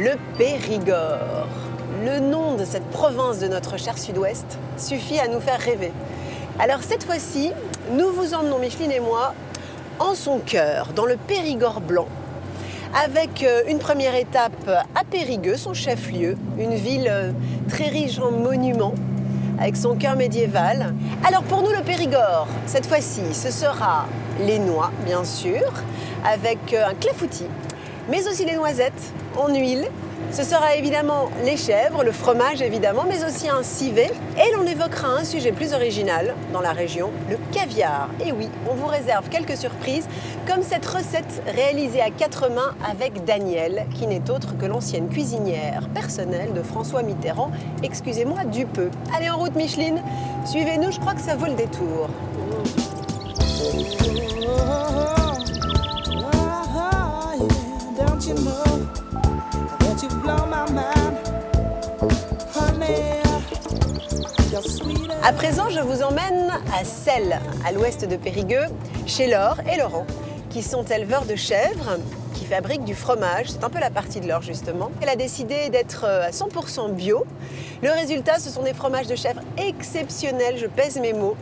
le Périgord. Le nom de cette province de notre cher sud-ouest suffit à nous faire rêver. Alors cette fois-ci, nous vous emmenons, Micheline et moi, en son cœur, dans le Périgord blanc, avec une première étape à Périgueux, son chef-lieu, une ville très riche en monuments, avec son cœur médiéval. Alors pour nous, le Périgord, cette fois-ci, ce sera les noix, bien sûr, avec un clafoutis, mais aussi les noisettes en huile. Ce sera évidemment les chèvres, le fromage évidemment, mais aussi un civet. Et l'on évoquera un sujet plus original dans la région, le caviar. Et oui, on vous réserve quelques surprises, comme cette recette réalisée à 4 mains avec Danielle, qui n'est autre que l'ancienne cuisinière personnelle de François Mitterrand. Excusez-moi du peu. Allez en route Micheline, suivez-nous, je crois que ça vaut le détour. À présent, je vous emmène à Selles, à l'ouest de Périgueux, chez Laure et Laurent, qui sont éleveurs de chèvres, qui fabriquent du fromage. C'est un peu la partie de Laure, justement. Elle a décidé d'être à 100% bio. Le résultat, ce sont des fromages de chèvre exceptionnels, je pèse mes mots.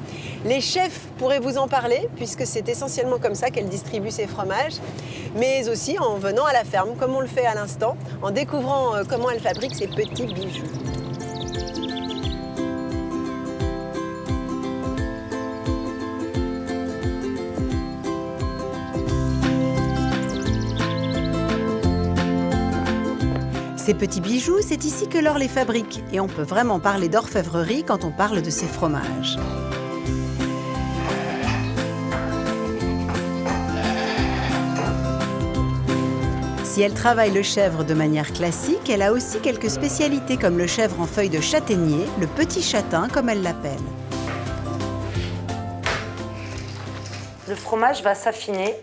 Les chefs pourraient vous en parler, puisque c'est essentiellement comme ça qu'elle distribue ses fromages, mais aussi en venant à la ferme, comme on le fait à l'instant, en découvrant comment elle fabrique ses petits bijoux. Ces petits bijoux, c'est ici que Laure les fabrique. Et on peut vraiment parler d'orfèvrerie quand on parle de ces fromages. Si elle travaille le chèvre de manière classique, elle a aussi quelques spécialités comme le chèvre en feuilles de châtaignier, le petit châtain comme elle l'appelle. Le fromage va s'affiner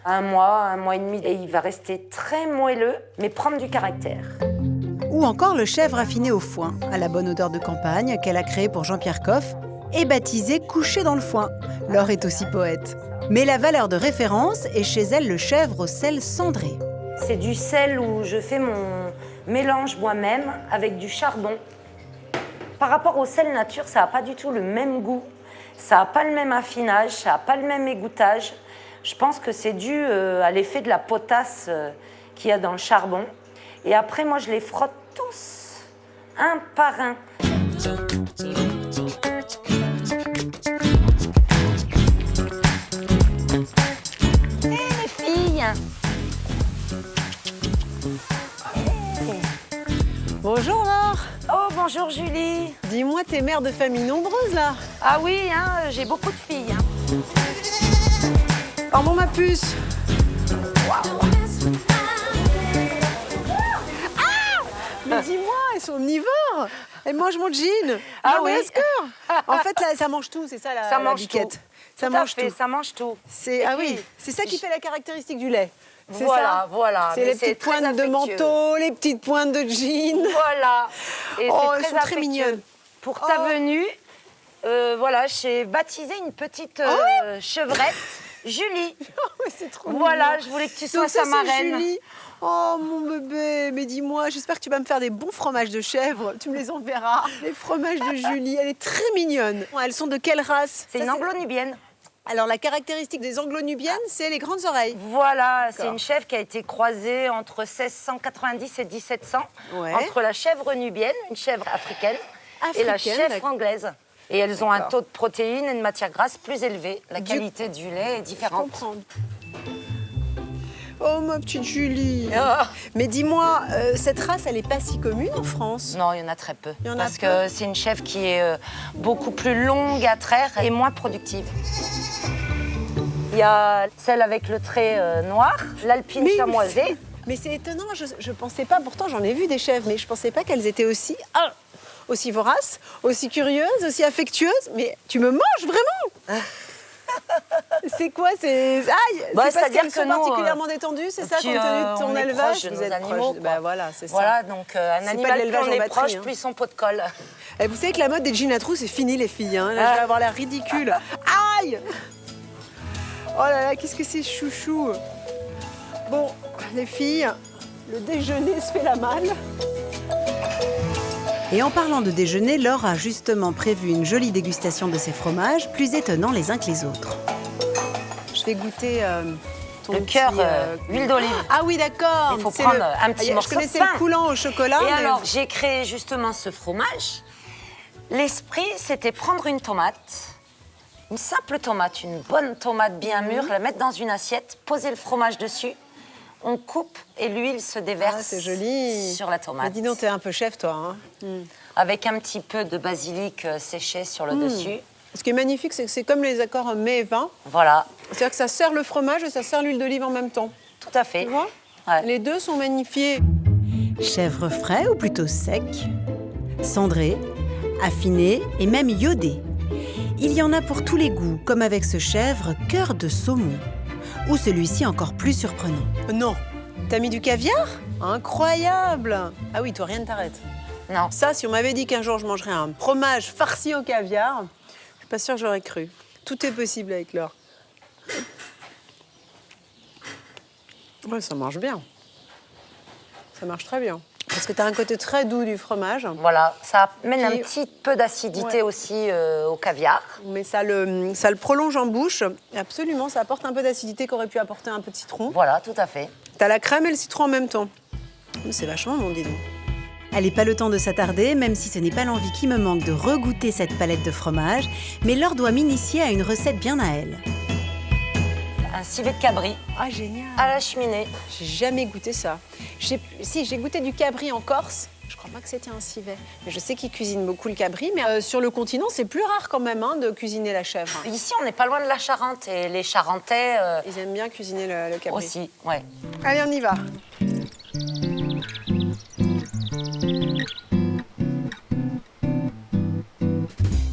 à un mois et demi, et il va rester très moelleux, mais prendre du caractère. Ou encore le chèvre affiné au foin, à la bonne odeur de campagne qu'elle a créé pour Jean-Pierre Coff et baptisé couché dans le foin. Laure est aussi poète. Mais la valeur de référence est chez elle le chèvre au sel cendré. C'est du sel où je fais mon mélange moi-même avec du charbon. Par rapport au sel nature, ça n'a pas du tout le même goût. Ça n'a pas le même affinage, ça n'a pas le même égouttage. Je pense que c'est dû à l'effet de la potasse qu'il y a dans le charbon. Et après, moi, je les frotte tous, un par un. Hé, les filles! Bonjour Laure. Oh, bonjour Julie. Dis-moi, t'es mère de famille nombreuse là. Ah oui, hein, j'ai beaucoup de filles. Oh bon, ma puce. Mais dis-moi, elles sont omnivores. Elles mangent mon jean. Ah non, oui. En fait, là, ça mange tout, c'est ça la, Ça mange biquette. tout. Ça Tout à mange fait, tout. ça mange tout. Ah oui, c'est ça qui fait la caractéristique du lait. C'est Voilà, ça voilà. C'est Mais les petites très pointes de affectueux. manteau, les petites pointes de jean. Voilà. Et Oh, c'est elles sont très très affectueux. mignonnes. Pour ta venue, voilà, j'ai baptisé une petite chevrette, Julie. Oh, mais c'est trop Voilà, mignon. je voulais que tu sois Donc ça, sa c'est marraine. Julie. Oh mon bébé, mais dis-moi, j'espère que tu vas me faire des bons fromages de chèvre. Tu me les enverras. Les fromages de Julie, elle est très mignonne. Elles sont de quelle race? C'est Ça, une anglo-nubienne. Alors la caractéristique des anglo-nubiennes, c'est les grandes oreilles. Voilà, c'est D'accord. une chèvre qui a été croisée entre 1690 et 1700 Ouais. entre la chèvre nubienne, une chèvre africaine, et la Africaine, chèvre d'accord. anglaise. Et elles ont un D'accord. taux de protéines et de matière grasse plus élevé. La qualité du lait est Je différente. comprends. Oh ma petite Julie. Ah. Mais dis-moi, cette race, elle est pas si commune en France. Non, il y en a très peu. Il y en a parce peu. que c'est une chèvre qui est beaucoup plus longue à traire et moins productive. Il y a celle avec le trait noir, l'alpine Mais- chamoisée. Mais c'est étonnant, je pensais pas, pourtant j'en ai vu des chèvres, mais je pensais pas qu'elles étaient aussi voraces, aussi curieuses, aussi affectueuses. Mais tu me manges vraiment. C'est quoi? C'est Bah, c'est parce c'est-à-dire qu'elles que sont nous, particulièrement détendues, c'est ça, puis, compte tenu de ton on est élevage? proche de nos animaux, proche. quoi. Bah, voilà, c'est ça. Voilà, donc un C'est pas animal, de plus l'élevage on en est batterie, proche, hein. plus son pot de colle. Et vous savez que la mode des jeans à trous, c'est fini les filles. Hein. Là, je vais avoir l'air ridicule. Aïe! Oh là là, qu'est-ce que c'est chouchou. Bon, les filles, Le déjeuner se fait la malle. Et en parlant de déjeuner, Laure a justement prévu une jolie dégustation de ces fromages, plus étonnants les uns que les autres. Je vais goûter ton Le cœur, huile d'olive. Ah oui, d'accord. Il faut C'est prendre un petit morceau Je connaissais de pain. le coulant au chocolat. Et mais- alors, j'ai créé justement ce fromage. L'esprit, c'était prendre une tomate, une simple tomate, une bonne tomate bien mûre, la mettre dans une assiette, poser le fromage dessus, on coupe et l'huile se déverse Ah, c'est joli. sur la Mais tomate. dis donc, t'es un peu chef, toi. Hein. Avec un petit peu de basilic séché sur le dessus. Ce qui est magnifique, c'est que c'est comme les accords mets et vin. Voilà, C'est-à-dire que ça sert le fromage et ça sert l'huile d'olive en même temps. tout à fait. Tu vois Ouais. Les deux sont magnifiés. Chèvre frais ou plutôt sec, cendré, affiné et même iodé. Il y en a pour tous les goûts, comme avec ce chèvre cœur de saumon. Ou celui-ci encore plus surprenant. Non. T'as mis du caviar? Incroyable. Ah oui, toi, rien ne t'arrête. Non, Ça, si on m'avait dit qu'un jour je mangerais un fromage farci au caviar, je suis pas sûre que j'aurais cru. Tout est possible avec Laure. Ouais, ça marche bien. Ça marche très bien. Parce que tu as un côté très doux du fromage, voilà, ça amène un Qui- petit peu d'acidité Ouais. aussi au caviar. mais ça le prolonge en bouche. Et absolument, ça apporte un peu d'acidité qu'aurait pu apporter un peu de citron. Voilà, tout à fait. Tu as la crème et le citron en même temps. C'est vachement bon, dis donc. Allez, pas le temps de s'attarder, même si ce n'est pas l'envie qui me manque de regoûter cette palette de fromage, mais Laure doit m'initier à une recette bien à elle. Un civet de cabri Ah, génial. à la cheminée. J'ai jamais goûté ça. Si, j'ai goûté du cabri en Corse. Je crois pas que c'était un civet. Mais je sais qu'ils cuisinent beaucoup le cabri. Mais sur le continent, c'est plus rare quand même de cuisiner la chèvre. Ici, on n'est pas loin de la Charente et les Charentais Ils aiment bien cuisiner le cabri. aussi. Ouais. Allez, on y va.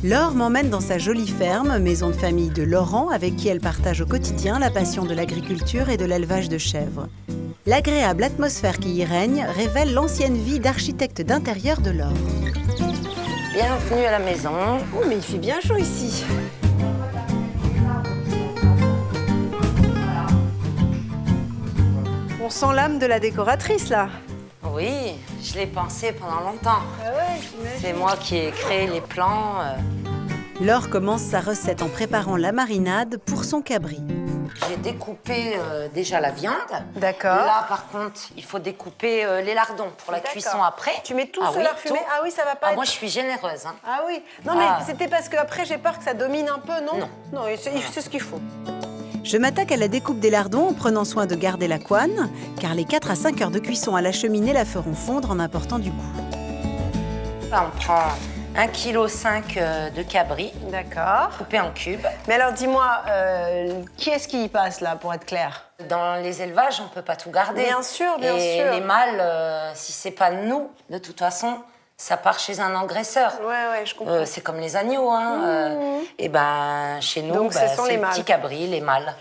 Laure m'emmène dans sa jolie ferme, maison de famille de Laurent, avec qui elle partage au quotidien la passion de l'agriculture et de l'élevage de chèvres. L'agréable atmosphère qui y règne révèle l'ancienne vie d'architecte d'intérieur de Laure. Bienvenue à la maison. Oh, mais il fait bien chaud ici. On sent l'âme de la décoratrice, là. Oui, je l'ai pensé pendant longtemps. Ah ouais, j'imagine. C'est moi qui ai créé les plans. Laure commence sa recette en préparant la marinade pour son cabri. J'ai découpé déjà la viande. D'accord. Là, par contre, il faut découper les lardons pour la D'accord. cuisson après. Tu mets tout Ah sur oui, la fumée? tout. Ah oui, ça va pas Ah, être... moi, je suis généreuse. Hein. Ah oui. Non, mais Ah. c'était parce qu'après, j'ai peur que ça domine un peu, non? Non. Non, c'est ce qu'il faut. Je m'attaque à la découpe des lardons en prenant soin de garder la couenne, car les 4 à 5 heures de cuisson à la cheminée la feront fondre en apportant du goût. Là, on prend 1,5 kg de cabri, D'accord. coupé en cubes. Mais alors, dis-moi, qui est-ce qui y passe, là, pour être clair? Dans les élevages, on ne peut pas tout garder. Bien sûr, bien Et sûr. les mâles, si c'est pas nous, de toute façon, ça part chez un engraisseur. Ouais, je comprends. C'est comme les agneaux, hein. Et ben, chez nous, Donc, ce sont les c'est le mâles. petit cabri, les mâles.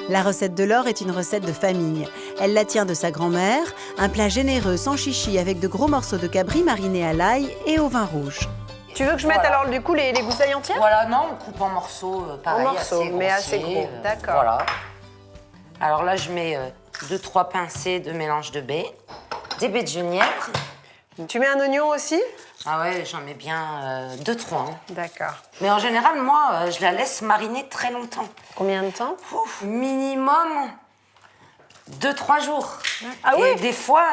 La recette de Laure est une recette de famille. Elle la tient de sa grand-mère, un plat généreux sans chichi avec de gros morceaux de cabri marinés à l'ail et au vin rouge. Tu veux que je mette Voilà. alors, du coup, les goussailles entières? Voilà, non, on coupe en morceaux, pareil, En morceaux, assez mais assez grossiers, gros. D'accord. Voilà. Alors là, je mets 2-3 pincées de mélange de baies, des baies de genièvre. Tu mets un oignon aussi? Ah ouais, j'en mets bien 2-3. Hein. D'accord. Mais en général, moi, je la laisse mariner très longtemps. Combien de temps? Ouf, minimum 2-3 jours. Ah Et oui? des fois,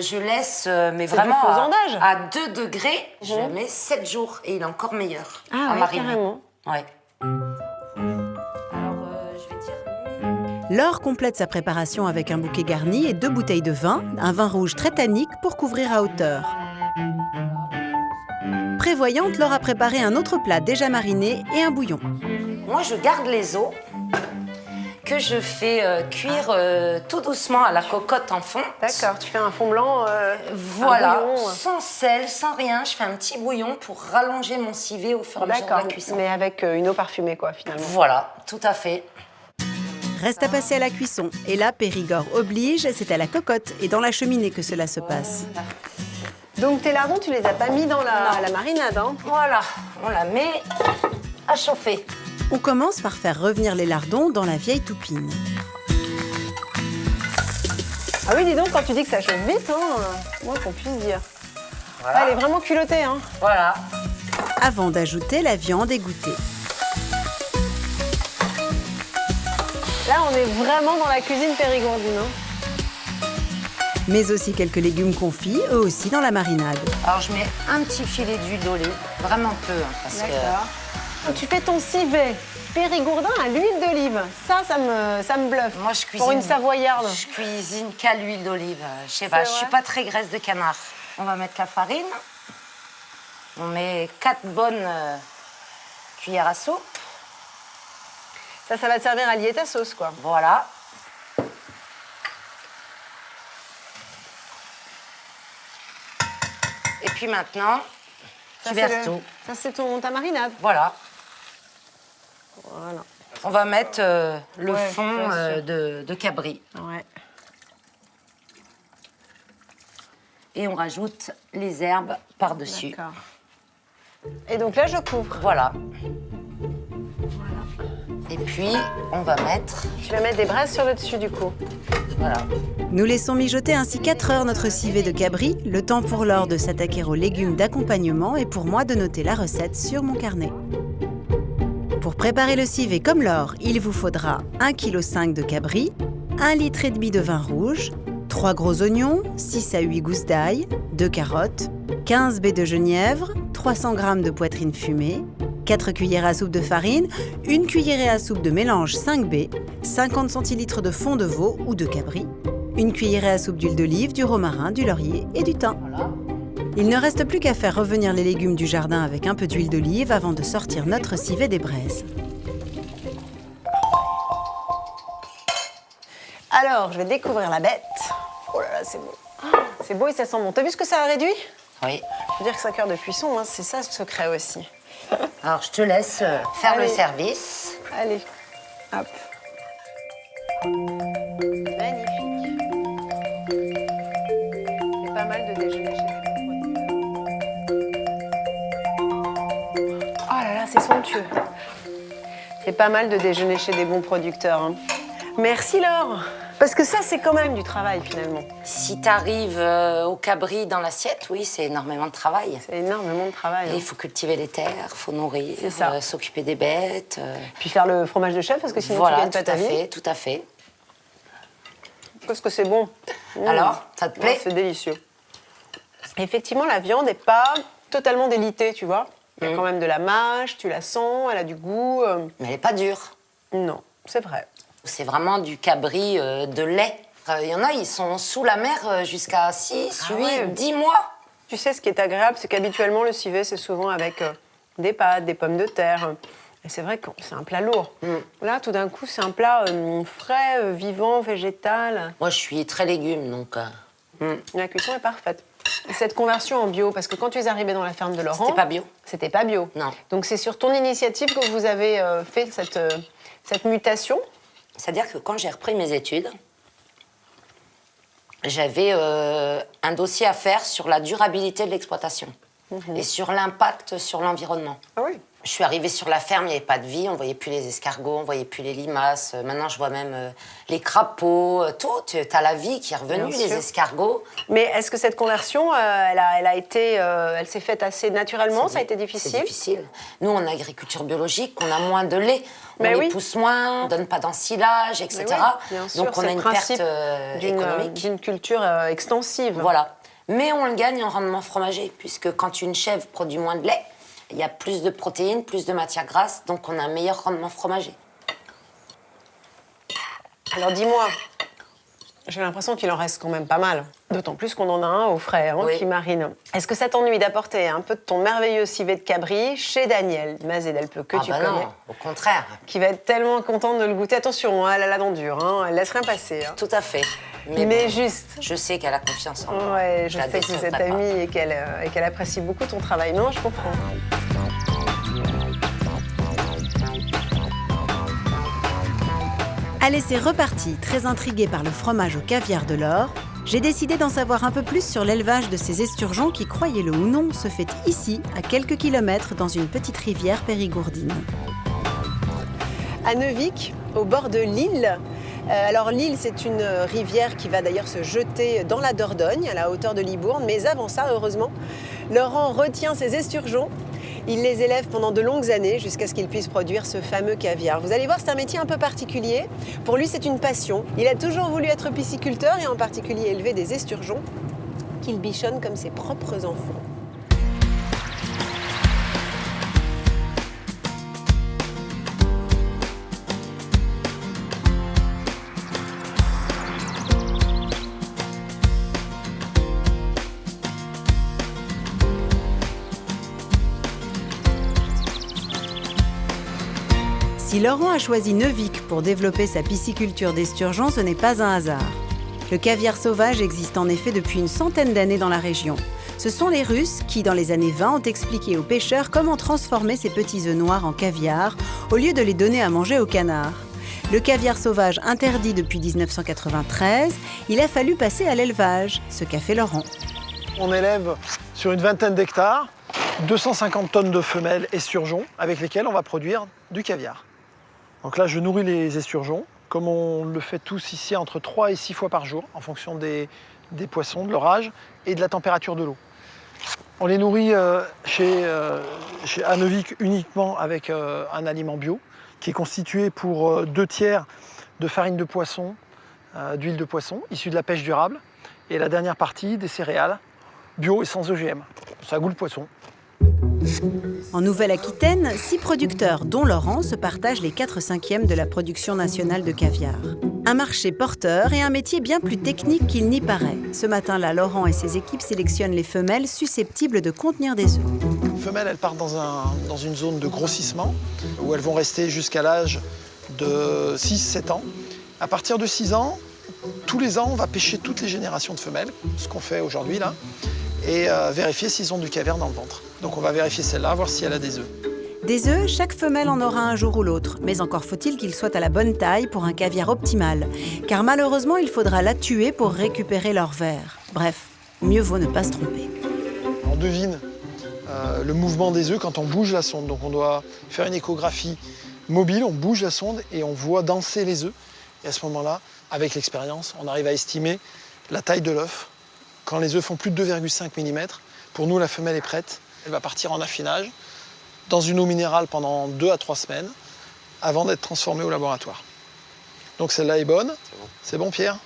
je laisse, mais C'est vraiment du faisandage. à 2 degrés, je la mets 7 jours et il est encore meilleur Ah à ouais, mariner. carrément. Ouais. Alors, je vais dire... Laure complète sa préparation avec un bouquet garni et 2 bouteilles de vin, un vin rouge très tannique pour couvrir à hauteur. Prévoyante, Laure a préparé un autre plat déjà mariné et un bouillon. Moi, je garde les os que je fais cuire tout doucement à la cocotte en fonte. D'accord, tu fais un fond blanc, Voilà, un bouillon. sans sel, sans rien. Je fais un petit bouillon pour rallonger mon civet au fur et à mesure de D'accord, la cuisson. mais avec une eau parfumée, quoi, finalement. Voilà, tout à fait. Reste à passer à la cuisson. Et là, Périgord oblige, c'est à la cocotte et dans la cheminée que cela se passe. Donc tes lardons, tu les as pas mis dans la marinade, hein? Voilà, on la met à chauffer. On commence par faire revenir les lardons dans la vieille toupine. Ah oui, dis donc, quand tu dis que ça chauffe vite, hein, moi qu'on puisse dire. Voilà. Ah, elle est vraiment culottée, hein. Voilà. Avant d'ajouter la viande égouttée. Là, on est vraiment dans la cuisine périgourdine, hein. Mais aussi quelques légumes confits, eux aussi dans la marinade. Alors, je mets un petit filet d'huile d'olive, vraiment peu, hein, parce que... D'accord. Tu fais ton civet périgourdin à l'huile d'olive. Ça me bluffe. Moi, je cuisine... Pour une savoyarde. Je cuisine qu'à l'huile d'olive. Je sais pas, C'est je suis vrai pas très graisse de canard. On va mettre la farine. On met 4 bonnes cuillères à soupe. Ça va te servir à lier ta sauce, quoi. Voilà. Et puis maintenant, tu verses tout. Ça, c'est ta marinade. Voilà. Voilà. On va mettre le Ouais, fond bien sûr. de cabri. Ouais. Et on rajoute les herbes par-dessus. D'accord. Et donc là, je couvre. Voilà. Et puis, on va mettre... Tu vas mettre des braises sur le dessus, du coup. Voilà. Nous laissons mijoter ainsi 4 heures notre civet de cabri, le temps pour Laure de s'attaquer aux légumes d'accompagnement et pour moi de noter la recette sur mon carnet. Pour préparer le civet comme Laure, il vous faudra 1,5 kg de cabri, 1,5 litre de vin rouge, 3 gros oignons, 6 à 8 gousses d'ail, 2 carottes, 15 baies de genièvre, 300 g de poitrine fumée, 4 cuillères à soupe de farine, 1 cuillerée à soupe de mélange 5 baies, 50 centilitres de fond de veau ou de cabri, 1 cuillerée à soupe d'huile d'olive, du romarin, du laurier et du thym. Voilà. Il ne reste plus qu'à faire revenir les légumes du jardin avec un peu d'huile d'olive avant de sortir notre civet des braises. Alors, je vais découvrir la bête. Oh là là, c'est beau. C'est beau et ça sent bon. T'as vu ce que ça a réduit? Oui. Je veux dire que 5 heures de cuisson, hein, c'est ça le secret aussi. Alors, je te laisse faire Allez. le service. Allez, hop. Magnifique. C'est pas mal de déjeuner chez les bons producteurs. Oh là là, c'est somptueux. C'est pas mal de déjeuner chez des bons producteurs, hein. Merci Laure. Parce que ça, c'est quand même du travail finalement. Si tu arrives au cabri dans l'assiette, oui, c'est énormément de travail. C'est énormément de travail. Et Hein. il faut cultiver les terres, il faut nourrir, C'est ça. s'occuper des bêtes. Puis faire le fromage de chef, parce que sinon tu Voilà, gagnes tout pas ta à vie. fait, tout à fait. Parce que c'est bon. Alors, ça te plaît? Ouais, c'est délicieux. Effectivement, la viande n'est pas totalement délitée, tu vois. Il y a quand même de la mâche, tu la sens, elle a du goût. Mais elle n'est pas dure. Non, c'est vrai. C'est vraiment du cabri de lait. Il y en a, ils sont sous la mer jusqu'à 6, Ah 8, ouais. 10 mois. Tu sais, ce qui est agréable, c'est qu'habituellement, le civet, c'est souvent avec des pâtes, des pommes de terre. Et c'est vrai que c'est un plat lourd. Là, tout d'un coup, c'est un plat frais, vivant, végétal. Moi, je suis très légumes, donc... La cuisson est parfaite. Et cette conversion en bio, parce que quand tu es arrivé dans la ferme de Laurent... C'était pas bio. C'était pas bio. Non. Donc c'est sur ton initiative que vous avez fait cette mutation. C'est-à-dire que quand j'ai repris mes études, j'avais un dossier à faire sur la durabilité de l'exploitation et sur l'impact sur l'environnement. Ah oui. Je suis arrivée sur la ferme, il n'y avait pas de vie, on ne voyait plus les escargots, on ne voyait plus les limaces. Maintenant, je vois même les crapauds, tout. Tu as la vie qui est revenue, Bien les sûr. escargots. Mais est-ce que cette conversion, elle s'est faite assez naturellement? Ça a été difficile? C'est difficile. Nous, en agriculture biologique, on a moins de lait. Mais on oui. les pousse moins, on ne donne pas d'ensilage, etc. Mais oui, bien sûr, Donc, on c'est a le une principe perte économique. d'une culture extensive. Voilà. Mais on le gagne en rendement fromager, puisque quand une chèvre produit moins de lait, il y a plus de protéines, plus de matières grasses, donc on a un meilleur rendement fromager. Alors dis-moi, j'ai l'impression qu'il en reste quand même pas mal. D'autant plus qu'on en a un au frais, hein, Oui. qui marine. Est-ce que ça t'ennuie d'apporter un peu de ton merveilleux civet de cabri chez Daniel Mazé d'Alpe, que tu connais, non, au contraire. qui va être tellement contente de le goûter? Attention, hein, elle a la dent dure, hein, elle laisse rien passer. Hein. Tout à fait. Mais bon, juste. je sais qu'elle a confiance en moi. Ouais, je la sais que vous êtes décevrai pas. amis et qu'elle apprécie beaucoup ton travail. Non, je comprends. Allez, c'est reparti. Très intriguée par le fromage au caviar de Laure, j'ai décidé d'en savoir un peu plus sur l'élevage de ces esturgeons qui, croyez-le ou non, se fait ici, à quelques kilomètres, dans une petite rivière périgourdine. À Neuvic, au bord de l'île, Alors l'Isle, c'est une rivière qui va d'ailleurs se jeter dans la Dordogne, à la hauteur de Libourne. Mais avant ça, heureusement, Laurent retient ses esturgeons. Il les élève pendant de longues années jusqu'à ce qu'il puisse produire ce fameux caviar. Vous allez voir, c'est un métier un peu particulier. Pour lui, c'est une passion. Il a toujours voulu être pisciculteur et en particulier élever des esturgeons qu'il bichonne comme ses propres enfants. Si Laurent a choisi Neuvic pour développer sa pisciculture d'esturgeons, ce n'est pas un hasard. Le caviar sauvage existe en effet depuis une centaine d'années dans la région. Ce sont les Russes qui, dans les années 20, ont expliqué aux pêcheurs comment transformer ces petits œufs noirs en caviar au lieu de les donner à manger aux canards. Le caviar sauvage interdit depuis 1993, il a fallu passer à l'élevage, ce qu'a fait Laurent. On élève sur une vingtaine d'hectares 250 tonnes de femelles esturgeons avec lesquelles on va produire du caviar. Donc là, je nourris les esturgeons, comme on le fait tous ici, entre 3 et 6 fois par jour, en fonction des poissons, de leur âge et de la température de l'eau. On les nourrit chez Neuvic uniquement avec un aliment bio, qui est constitué pour 2/3 de farine de poisson, d'huile de poisson, issue de la pêche durable, et la dernière partie des céréales, bio et sans OGM. Ça a goût le poisson. En Nouvelle-Aquitaine, 6 producteurs, dont Laurent, se partagent les 4/5 de la production nationale de caviar. Un marché porteur et un métier bien plus technique qu'il n'y paraît. Ce matin-là, Laurent et ses équipes sélectionnent les femelles susceptibles de contenir des œufs. Les femelles, elles partent dans une zone de grossissement, où elles vont rester jusqu'à l'âge de 6-7 ans. À partir de 6 ans, tous les ans, on va pêcher toutes les générations de femelles, ce qu'on fait aujourd'hui là, et vérifier s'ils ont du caviar dans le ventre. Donc on va vérifier celle-là, voir si elle a des œufs. Des œufs, chaque femelle en aura un jour ou l'autre, mais encore faut-il qu'ils soient à la bonne taille pour un caviar optimal, car malheureusement, il faudra la tuer pour récupérer leur verre. Bref, mieux vaut ne pas se tromper. On devine le mouvement des œufs quand on bouge la sonde. Donc on doit faire une échographie mobile, on bouge la sonde et on voit danser les œufs. Et à ce moment-là, avec l'expérience, on arrive à estimer la taille de l'œuf. Quand les œufs font plus de 2,5 mm, pour nous, la femelle est prête. Elle va partir en affinage dans une eau minérale pendant 2 à 3 semaines avant d'être transformée au laboratoire. Donc celle-là est bonne. C'est bon, Pierre?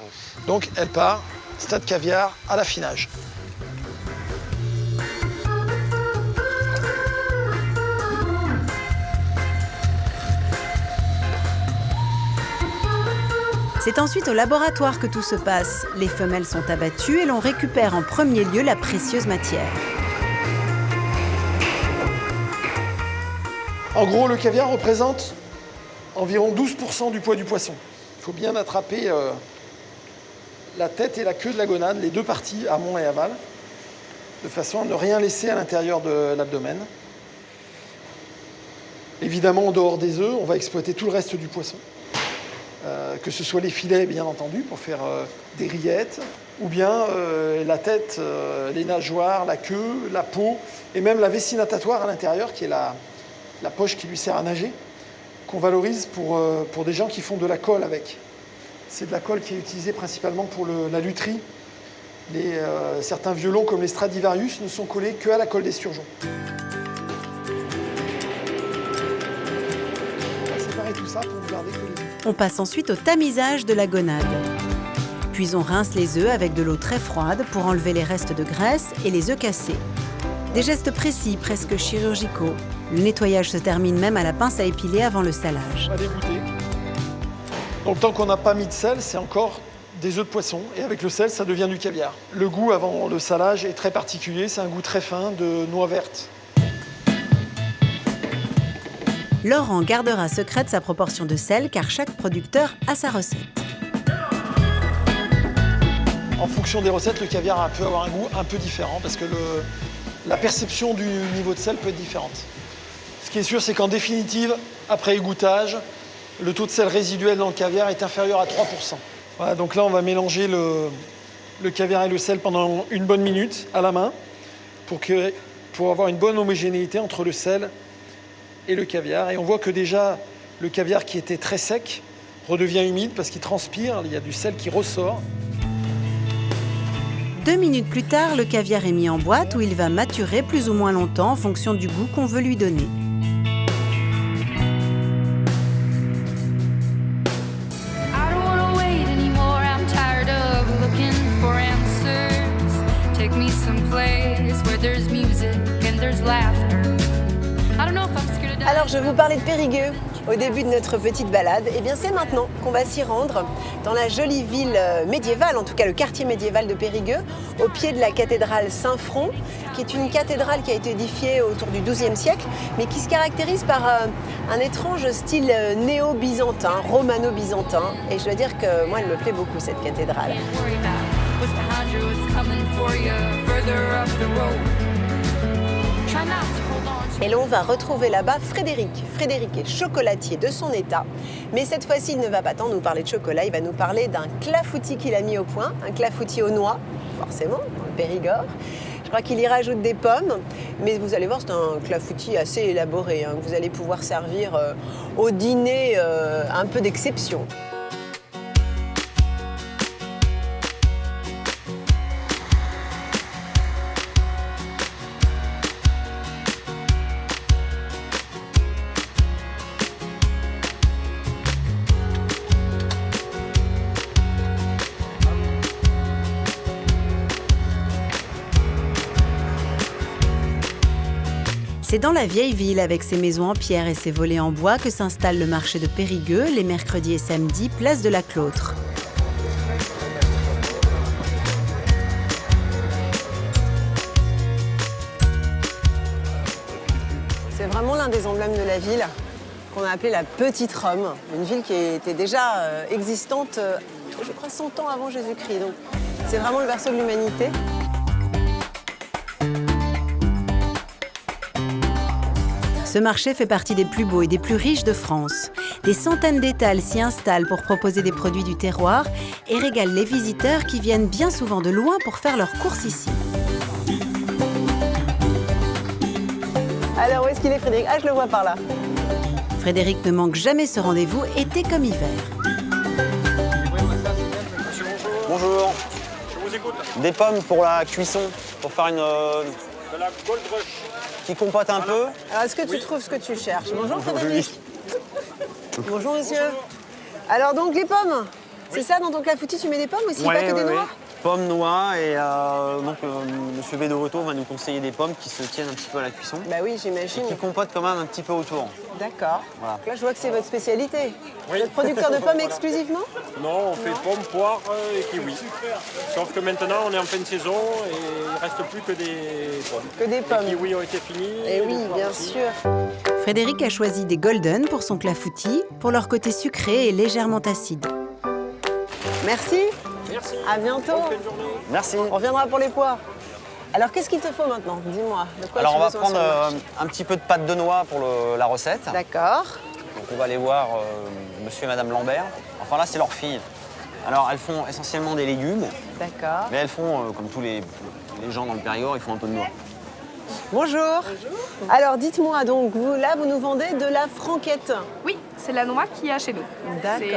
Donc elle part, stade caviar, à l'affinage. C'est ensuite au laboratoire que tout se passe. Les femelles sont abattues et l'on récupère en premier lieu la précieuse matière. En gros, le caviar représente environ 12% du poids du poisson. Il faut bien attraper la tête et la queue de la gonade, les deux parties, amont et aval, de façon à ne rien laisser à l'intérieur de l'abdomen. Évidemment, en dehors des œufs, on va exploiter tout le reste du poisson. Que ce soit les filets, bien entendu, pour faire des rillettes, ou bien la tête, les nageoires, la queue, la peau, et même la vessie natatoire à l'intérieur, qui est la poche qui lui sert à nager, qu'on valorise pour des gens qui font de la colle avec. C'est de la colle qui est utilisée principalement pour la lutherie. Certains violons, comme les Stradivarius, ne sont collés qu'à la colle d'esturgeon. On va séparer tout ça pour ne garder que les œufs. On passe ensuite au tamisage de la gonade. Puis on rince les œufs avec de l'eau très froide pour enlever les restes de graisse et les œufs cassés. Des gestes précis, presque chirurgicaux. Le nettoyage se termine même à la pince à épiler avant le salage. On va dégoûter. Donc tant qu'on n'a pas mis de sel, c'est encore des œufs de poisson. Et avec le sel, ça devient du caviar. Le goût avant le salage est très particulier. C'est un goût très fin de noix verte. Laurent gardera secrète sa proportion de sel car chaque producteur a sa recette. En fonction des recettes, le caviar peut avoir un goût un peu différent parce que la perception du niveau de sel peut être différente. Ce qui est sûr, c'est qu'en définitive, après égouttage, le taux de sel résiduel dans le caviar est inférieur à 3%. Voilà, donc là, on va mélanger le caviar et le sel pendant une bonne minute à la main pour avoir une bonne homogénéité entre le sel et le caviar. Et on voit que déjà, le caviar qui était très sec redevient humide parce qu'il transpire, il y a du sel qui ressort. 2 minutes plus tard, le caviar est mis en boîte où il va maturer plus ou moins longtemps en fonction du goût qu'on veut lui donner. I don't wanna wait anymore. I'm tired of looking for answers. Take me someplace where there's music and there's laughter. I don't know if I'm scared of Alors, je vous parlais de Périgueux au début de notre petite balade. Eh bien, c'est maintenant qu'on va s'y rendre, dans la jolie ville médiévale, en tout cas le quartier médiéval de Périgueux, au pied de la cathédrale Saint-Front, qui est une cathédrale qui a été édifiée autour du XIIe siècle, mais qui se caractérise par un étrange style néo-byzantin, romano-byzantin. Et je dois dire que moi, elle me plaît beaucoup, cette cathédrale. worry about what's behind you, what's coming for you, further up the road. Try not to hold on. Et là, on va retrouver là-bas Frédéric. Frédéric est chocolatier de son état. Mais cette fois-ci, il ne va pas tant nous parler de chocolat, il va nous parler d'un clafoutis qu'il a mis au point, un clafoutis aux noix, forcément, dans le Périgord. Je crois qu'il y rajoute des pommes, mais vous allez voir, c'est un clafoutis assez élaboré, hein, que vous allez pouvoir servir au dîner un peu d'exception. C'est dans la vieille ville, avec ses maisons en pierre et ses volets en bois, que s'installe le marché de Périgueux, les mercredis et samedis, place de la Clotre. C'est vraiment l'un des emblèmes de la ville, qu'on a appelé la Petite Rome, une ville qui était déjà existante, je crois, 100 ans avant Jésus-Christ. Donc, c'est vraiment le berceau de l'humanité. Ce marché fait partie des plus beaux et des plus riches de France. Des centaines d'étals s'y installent pour proposer des produits du terroir et régalent les visiteurs qui viennent bien souvent de loin pour faire leurs courses ici. Alors, où est-ce qu'il est, Frédéric? Ah, je le vois par là. Frédéric ne manque jamais ce rendez-vous, été comme hiver. Bonjour. Je vous écoute. Des pommes pour la cuisson, pour faire une... De la Gold Rush. qui compote un peu. Alors, est-ce que tu trouves ce que tu cherches? Bonjour, Frédéric. Bonjour, monsieur. Alors, donc, les pommes, c'est ça, dans ton clafoutis, tu mets des pommes aussi, pas que des noix? Pommes, noix et donc Monsieur Bédoroto va nous conseiller des pommes qui se tiennent un petit peu à la cuisson. Bah oui, j'imagine. Et qui compotent quand même un petit peu autour. D'accord. Voilà. Là, je vois que c'est votre spécialité. Oui. Vous êtes producteur de pommes exclusivement? Non, on fait pommes, poires et kiwis. Sauf que maintenant, on est en fin de saison et il ne reste plus que des pommes. Que des pommes. Les kiwis ont été finis. Eh oui, les poires bien aussi. sûr. Frédéric a choisi des Golden pour son clafoutis, pour leur côté sucré et légèrement acide. Merci. Merci. À bientôt. Bonne fin de journée. Merci. On reviendra pour les poires. Alors, qu'est-ce qu'il te faut maintenant? Dis-moi. De quoi Alors tu on va besoin prendre sur le marché? un petit peu de pâte de noix pour la recette. D'accord. Donc on va aller voir Monsieur et Madame Lambert. Enfin là c'est leur fille. Alors elles font essentiellement des légumes, D'accord. mais elles font, comme tous les gens dans le Périgord, ils font un peu de noix. Bonjour. Alors, dites-moi, donc, vous, là, vous nous vendez de la franquette. Oui, c'est la noix qu'il y a chez nous. D'accord. C'est,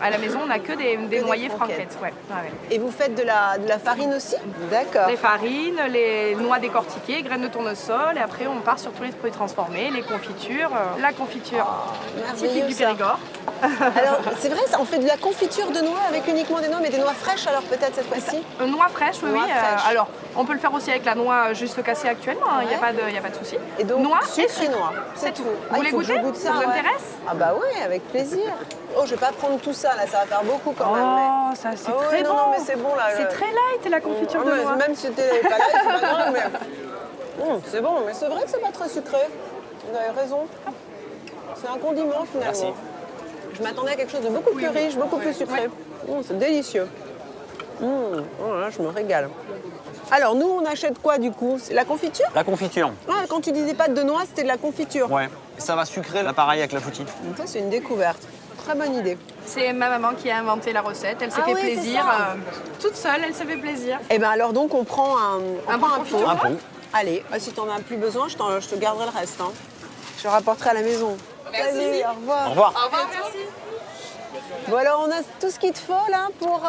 à la maison, on n'a que des des noyers franquettes. franquettes. Ouais. Et vous faites de la farine aussi? D'accord. Les farines, les noix décortiquées, graines de tournesol, et après on part sur tous les produits transformés, les confitures, la confiture merveilleux, typique du ça. Périgord. Alors, c'est vrai, ça, on fait de la confiture de noix avec uniquement des noix, mais des noix fraîches, alors peut-être cette fois-ci? Noix fraîche, oui, Noix oui. fraîche. Alors, on peut le faire aussi avec la noix juste cassée actuellement, il n'y a pas de souci. Et donc, noix sucre et noix, c'est tout. Ah, Vous il voulez faut que je goûter? goûte Ça vous ouais. intéresse? Ah bah oui, avec plaisir. Oh, je vais pas prendre tout ça, là, ça va faire beaucoup quand même. Oh, ça c'est Ah ouais, très non, bon. non, mais c'est bon, là, C'est le- très light la confiture Ah, de mais noix. même si t'es pas là, c'est pas grave, mais... c'est bon, mais c'est vrai que c'est pas très sucré. Vous avez raison. C'est un condiment, finalement. Merci. Je m'attendais à quelque chose de beaucoup plus riche, beaucoup plus sucré. C'est délicieux. Oh là, je me régale. Alors, nous, on achète quoi, du coup? C'est la confiture? La confiture. Ah, quand tu disais pâte de noix, c'était de la confiture. Ouais. Et ça va sucrer l'appareil avec la foutie. Donc ça, c'est une découverte. Très bonne idée. C'est ma maman qui a inventé la recette. Elle s'est Ah fait ouais, c'est plaisir. ça. Toute seule, elle s'est fait plaisir. Eh bien, alors, donc, on prend un pot de pot. confiture. Un pot. Allez, si t'en as plus besoin, je te garderai le reste. Hein. Je le rapporterai à la maison. Salut, au revoir. Au revoir. Au revoir, merci. Bon alors on a tout ce qu'il te faut là pour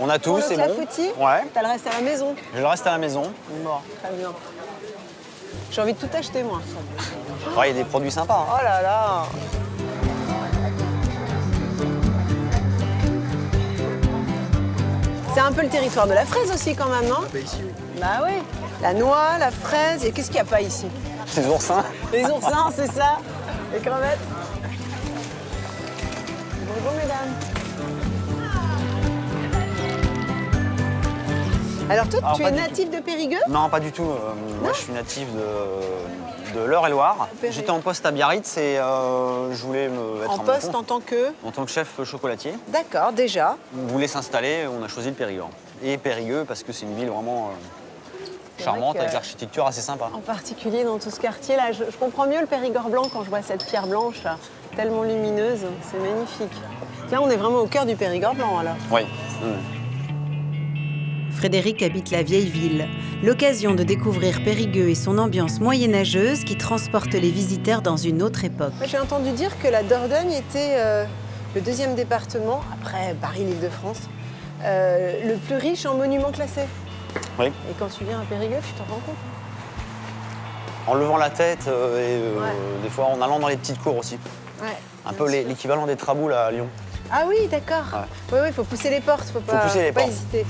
On a tout, pour le c'est bon. clafoutis. Ouais. T'as le reste à la maison. Je le reste à la maison. Bon, très bien. J'ai envie de tout acheter moi. Ouais, il y a des produits sympas. Oh là là. C'est un peu le territoire de la fraise aussi quand même, non? Ici, oui. Bah oui. La noix, la fraise, et qu'est-ce qu'il n'y a pas ici? Les oursins. Les oursins, c'est ça. Les crevettes. Bonjour mesdames. Alors toi, Alors, tu pas es du natif de Périgueux? Non, pas du tout. Moi, je suis natif de l'Eure-et-Loire. Périgueux. J'étais en poste à Biarritz et je voulais me être En à mon poste compte. en tant que... En tant que chef chocolatier. D'accord, déjà. On voulait s'installer, on a choisi le Périgord. Et Périgueux parce que c'est une ville vraiment charmante, que- avec l'architecture assez sympa. En particulier dans tout ce quartier-là. Je comprends mieux le Périgord blanc quand je vois cette pierre blanche, là, tellement lumineuse. C'est magnifique. Tiens, on est vraiment au cœur du Périgord blanc, alors. Oui. Frédéric habite la vieille ville. L'occasion de découvrir Périgueux et son ambiance moyenâgeuse qui transporte les visiteurs dans une autre époque. Moi, j'ai entendu dire que la Dordogne était le deuxième département, après Paris, l'Île-de-France, le plus riche en monuments classés. Oui. Et quand tu viens à Périgueux, tu t'en rends compte. En levant la tête et Ouais. des fois en allant dans les petites cours aussi. Ouais. Un peu l'équivalent des traboules à Lyon. Ah oui, d'accord. Oui, il faut pousser les portes, faut pas pousser les pas portes. hésiter.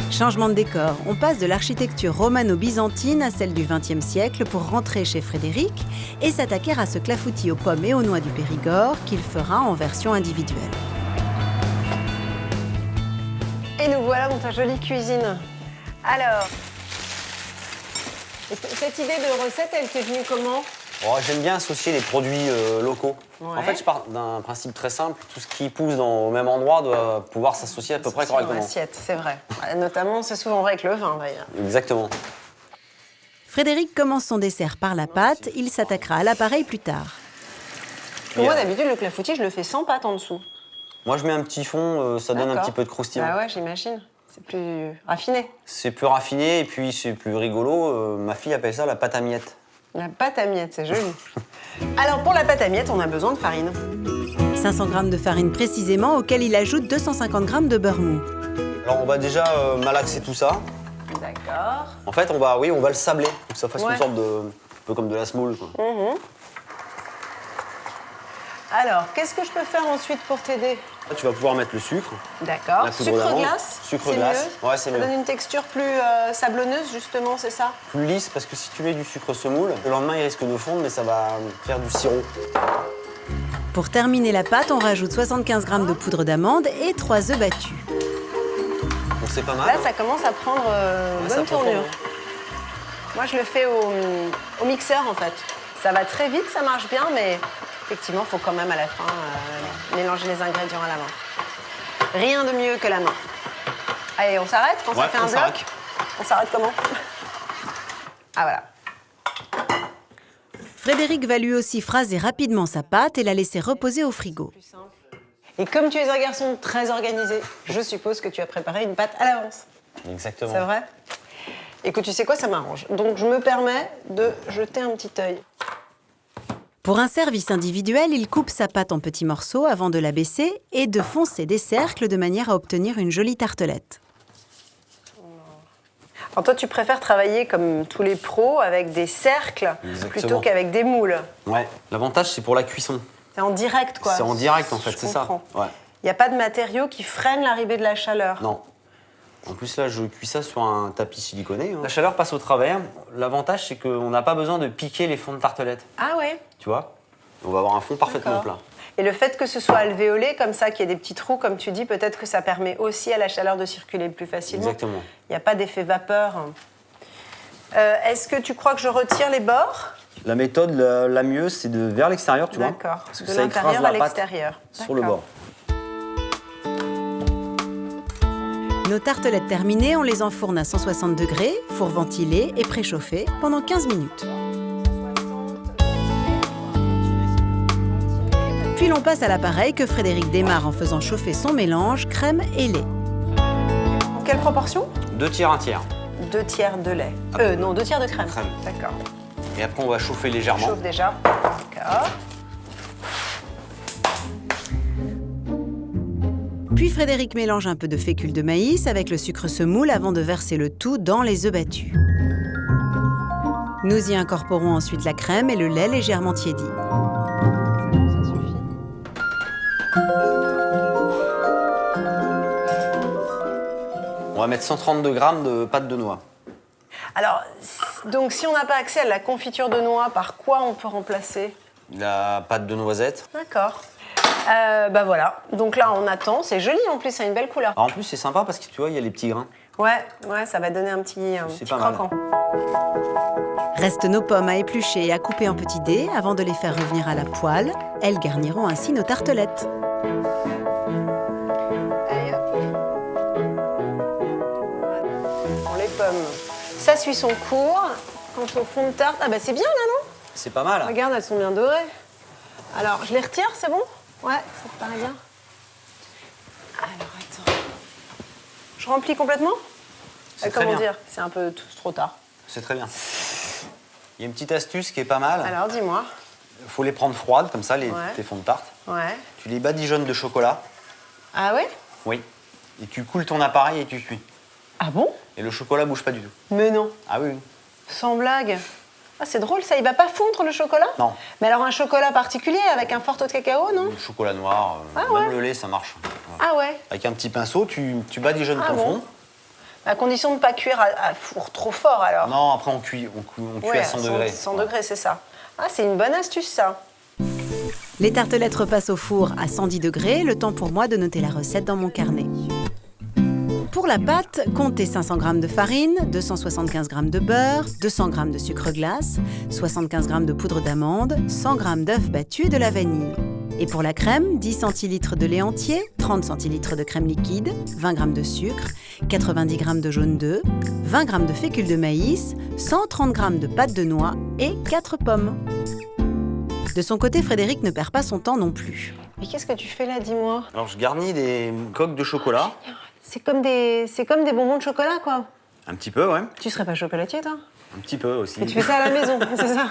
Changement de décor, on passe de l'architecture romano-byzantine à celle du XXe siècle pour rentrer chez Frédéric et s'attaquer à ce clafoutis aux pommes et aux noix du Périgord qu'il fera en version individuelle. Et nous voilà dans ta jolie cuisine. Alors, cette idée de recette, elle t'est venue comment? Oh, j'aime bien associer les produits locaux. Ouais. En fait, je pars d'un principe très simple. Tout ce qui pousse au même endroit doit pouvoir s'associer à peu près Dans correctement. l'assiette, c'est vrai. Notamment, c'est souvent vrai avec le vin, d'ailleurs. Exactement. Frédéric commence son dessert par la pâte, il s'attaquera à l'appareil plus tard. Moi, d'habitude, le clafoutis, je le fais sans pâte en dessous. Moi, je mets un petit fond, ça donne un D'accord. petit peu de croustillant. Bah ouais, j'imagine. C'est plus raffiné. C'est plus raffiné et puis c'est plus rigolo. Ma fille appelle ça la pâte à miettes. La pâte à miettes, c'est joli. Alors, pour la pâte à miettes, on a besoin de farine. 500 g de farine précisément, auquel il ajoute 250 g de beurre mou. Alors, on va déjà malaxer tout ça. D'accord. En fait, on va le sabler pour que ça fasse Ouais. une sorte de... un peu comme de la semoule, quoi. Alors, qu'est-ce que je peux faire ensuite pour t'aider? Là, tu vas pouvoir mettre le sucre. D'accord. La poudre Sucre d'amande. glace. Sucre c'est glace. mieux. Ouais, c'est Ça mieux. donne une texture plus sablonneuse, justement, c'est ça? Plus lisse parce que si tu mets du sucre semoule, le lendemain il risque de fondre mais ça va faire du sirop. Pour terminer la pâte, on rajoute 75 g de poudre d'amande et 3 œufs battus. Donc c'est pas mal. Là, ça commence à prendre Ouais, ça bonne prend tournure. fond. Moi, je le fais au mixeur, en fait. Ça va très vite, ça marche bien, mais effectivement, il faut quand même à la fin mélanger les ingrédients à la main. Rien de mieux que la main. Allez, on s'arrête quand ça Ouais, fait un on bloc? s'arrête. On s'arrête comment? Ah, voilà. Frédéric va lui aussi phraser rapidement sa pâte et la laisser reposer au frigo. Et comme tu es un garçon très organisé, je suppose que tu as préparé une pâte à l'avance. Exactement. C'est vrai? Écoute, tu sais quoi, ça m'arrange. Donc, je me permets de jeter un petit œil. Pour un service individuel, il coupe sa pâte en petits morceaux avant de la baisser et de foncer des cercles de manière à obtenir une jolie tartelette. Alors toi, tu préfères travailler comme tous les pros avec des cercles Exactement. plutôt qu'avec des moules. Ouais. L'avantage c'est pour la cuisson. C'est en direct, quoi. C'est en direct en fait, Je c'est ça. comprends. Ouais. Il n'y a pas de matériaux qui freinent l'arrivée de la chaleur. Non. En plus là, je cuis ça sur un tapis siliconé. La chaleur passe au travers. L'avantage c'est qu'on n'a pas besoin de piquer les fonds de tartelette. Ah ouais? Tu vois? On va avoir un fond parfaitement D'accord. plat. Et le fait que ce soit alvéolé, comme ça, qu'il y ait des petits trous, comme tu dis, peut-être que ça permet aussi à la chaleur de circuler plus facilement. Exactement. Il n'y a pas d'effet vapeur. Est-ce que tu crois que je retire les bords? La méthode la mieux, c'est de vers l'extérieur, tu vois. D'accord. Parce que De ça écrase l'intérieur la à pâte l'extérieur. sur le D'accord. bord. Nos tartelettes terminées, on les enfourne à 160 degrés, four ventilé et préchauffé pendant 15 minutes. Puis l'on passe à l'appareil que Frédéric démarre en faisant chauffer son mélange crème et lait. En quelle proportion? 2 tiers, 1 tiers. 2 tiers de lait. Non, 2 tiers de crème. Crème. D'accord. Et après, on va chauffer légèrement. Chauffe déjà. D'accord. Puis Frédéric mélange un peu de fécule de maïs avec le sucre semoule avant de verser le tout dans les œufs battus. Nous y incorporons ensuite la crème et le lait légèrement tiédi. Ça suffit. On va mettre 132 grammes de pâte de noix. Alors, donc si on n'a pas accès à la confiture de noix, par quoi on peut remplacer? La pâte de noisette. D'accord. Bah voilà. Donc là, on attend. C'est joli en plus, ça a une belle couleur. Alors, en plus, c'est sympa parce que tu vois, il y a les petits grains. Ouais, ça va donner un petit pas mal. croquant. Restent nos pommes à éplucher et à couper en petits dés avant de les faire revenir à la poêle. Elles garniront ainsi nos tartelettes. Allez, hop. Bon, les pommes, ça suit son cours. Quant au fond de tarte, ah bah c'est bien là, non? C'est pas mal. Regarde, elles sont bien dorées. Alors, je les retire, c'est bon? Ouais, ça te paraît bien? Alors, attends. Je remplis complètement? C'est très Comment bien. dire? C'est un peu trop tard. C'est très bien. Il y a une petite astuce qui est pas mal. Alors, dis-moi. Il faut les prendre froides, comme ça, tes fonds de tarte. Ouais. Tu les badigeonnes de chocolat. Ah ouais? Oui. Et tu coules ton appareil et tu cuis. Ah bon? Et le chocolat bouge pas du tout. Mais non. Ah oui, oui. Sans blague. Ah, c'est drôle, ça. Il va pas fondre, le chocolat? Non. Mais alors, un chocolat particulier avec un fort taux de cacao, non? Le chocolat noir, Ah même ouais. le lait, ça marche. Voilà. Ah ouais? Avec un petit pinceau, tu badigeonnes Ah ton bon? fond. À condition de ne pas cuire à four trop fort, alors. Non, après on cuit Ouais, à 100 degrés. 100 degrés, c'est ça. Ah, c'est une bonne astuce, ça. Les tartelettes repassent au four à 110 degrés, le temps pour moi de noter la recette dans mon carnet. Pour la pâte, comptez 500 g de farine, 275 g de beurre, 200 g de sucre glace, 75 g de poudre d'amande, 100 g d'œufs battus et de la vanille. Et pour la crème, 10 centilitres de lait entier, 30 centilitres de crème liquide, 20 g de sucre, 90 g de jaune d'œuf, 20 g de fécule de maïs, 130 g de pâte de noix et 4 pommes. De son côté, Frédéric ne perd pas son temps non plus. Mais qu'est-ce que tu fais là, dis-moi? Alors je garnis des coques de chocolat. C'est comme des bonbons de chocolat, quoi. Un petit peu, ouais. Tu serais pas chocolatier, toi? Un petit peu aussi. Et tu fais ça à la maison, c'est ça?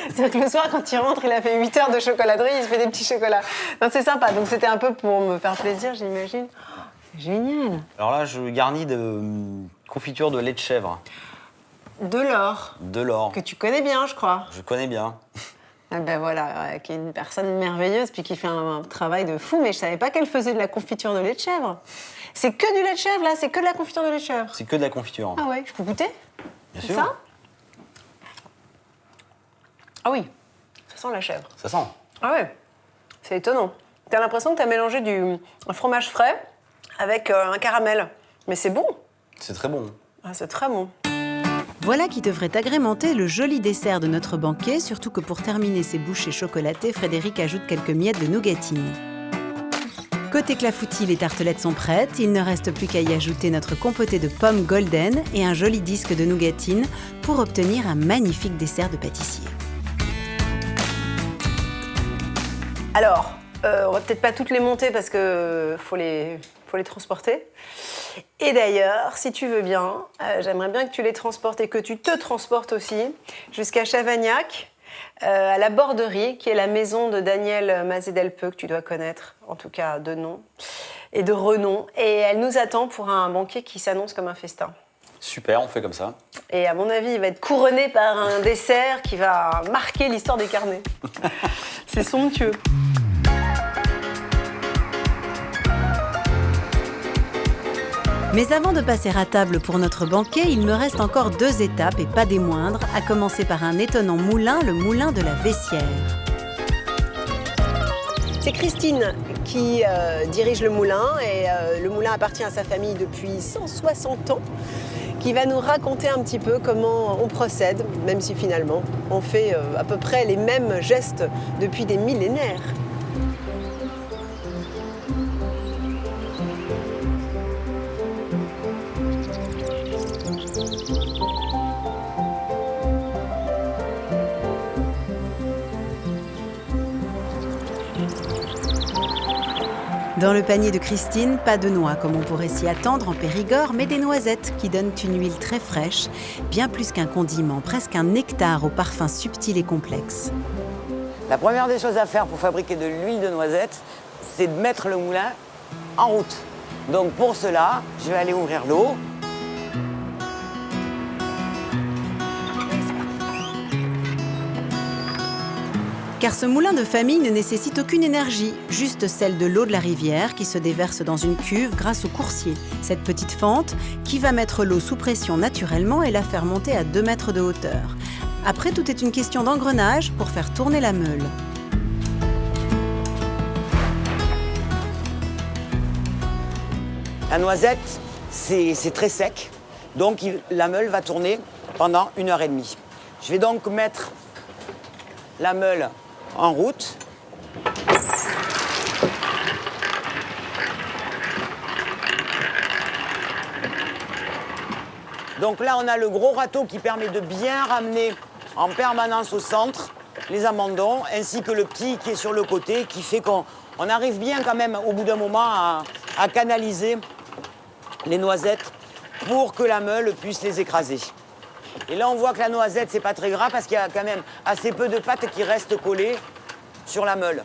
C'est-à-dire que le soir, quand il rentre, il a fait 8 heures de chocolaterie, il se fait des petits chocolats. Non, c'est sympa. Donc c'était un peu pour me faire plaisir, j'imagine. Oh, génial. Alors là, je garnis de confiture de lait de chèvre. De l'or, De l'or. que tu connais bien, je crois. Je connais bien. Ah ben voilà, qui est une personne merveilleuse, puis qui fait un travail de fou, mais je savais pas qu'elle faisait de la confiture de lait de chèvre. C'est que du lait de chèvre, là? C'est que de la confiture de lait de chèvre? C'est que de la confiture. Ah ouais, je peux goûter? Bien C'est sûr. ça? Ah oui, ça sent la chèvre. Ça sent. Ah ouais, c'est étonnant. T'as l'impression que t'as mélangé un fromage frais avec un caramel. Mais c'est bon. C'est très bon. Ah, c'est très bon. Voilà qui devrait agrémenter le joli dessert de notre banquet, surtout que pour terminer ces bouchées chocolatées, Frédéric ajoute quelques miettes de nougatine. Côté clafoutis, les tartelettes sont prêtes, il ne reste plus qu'à y ajouter notre compotée de pommes golden et un joli disque de nougatine pour obtenir un magnifique dessert de pâtissier. Alors, on va peut-être pas toutes les monter parce que faut les transporter. Et d'ailleurs, si tu veux bien, j'aimerais bien que tu les transportes et que tu te transportes aussi jusqu'à Chavagnac, à la Borderie, qui est la maison de Daniel Mazet-Delpeux, que tu dois connaître, en tout cas de nom et de renom. Et elle nous attend pour un banquet qui s'annonce comme un festin. Super, on fait comme ça. Et à mon avis, il va être couronné par un dessert qui va marquer l'histoire des carnets. C'est somptueux. Mais avant de passer à table pour notre banquet, il me reste encore 2 étapes et pas des moindres, à commencer par un étonnant moulin, le moulin de la Vessière. C'est Christine qui dirige le moulin et le moulin appartient à sa famille depuis 160 ans, qui va nous raconter un petit peu comment on procède, même si finalement on fait à peu près les mêmes gestes depuis des millénaires. Dans le panier de Christine, pas de noix comme on pourrait s'y attendre en Périgord, mais des noisettes qui donnent une huile très fraîche, bien plus qu'un condiment, presque un nectar au parfum subtil et complexe. La première des choses à faire pour fabriquer de l'huile de noisette, c'est de mettre le moulin en route. Donc pour cela, je vais aller ouvrir l'eau. Car ce moulin de famille ne nécessite aucune énergie, juste celle de l'eau de la rivière qui se déverse dans une cuve grâce au coursier, cette petite fente qui va mettre l'eau sous pression naturellement et la faire monter à 2 mètres de hauteur. Après, tout est une question d'engrenage pour faire tourner la meule. La noisette, c'est très sec, donc la meule va tourner pendant 1h30. Je vais donc mettre la meule en route. Donc là, on a le gros râteau qui permet de bien ramener en permanence au centre les amandons, ainsi que le petit qui est sur le côté, qui fait qu'on arrive bien quand même au bout d'un moment à canaliser les noisettes pour que la meule puisse les écraser. Et là, on voit que la noisette, c'est pas très gras parce qu'il y a quand même assez peu de pâte qui reste collée sur la meule.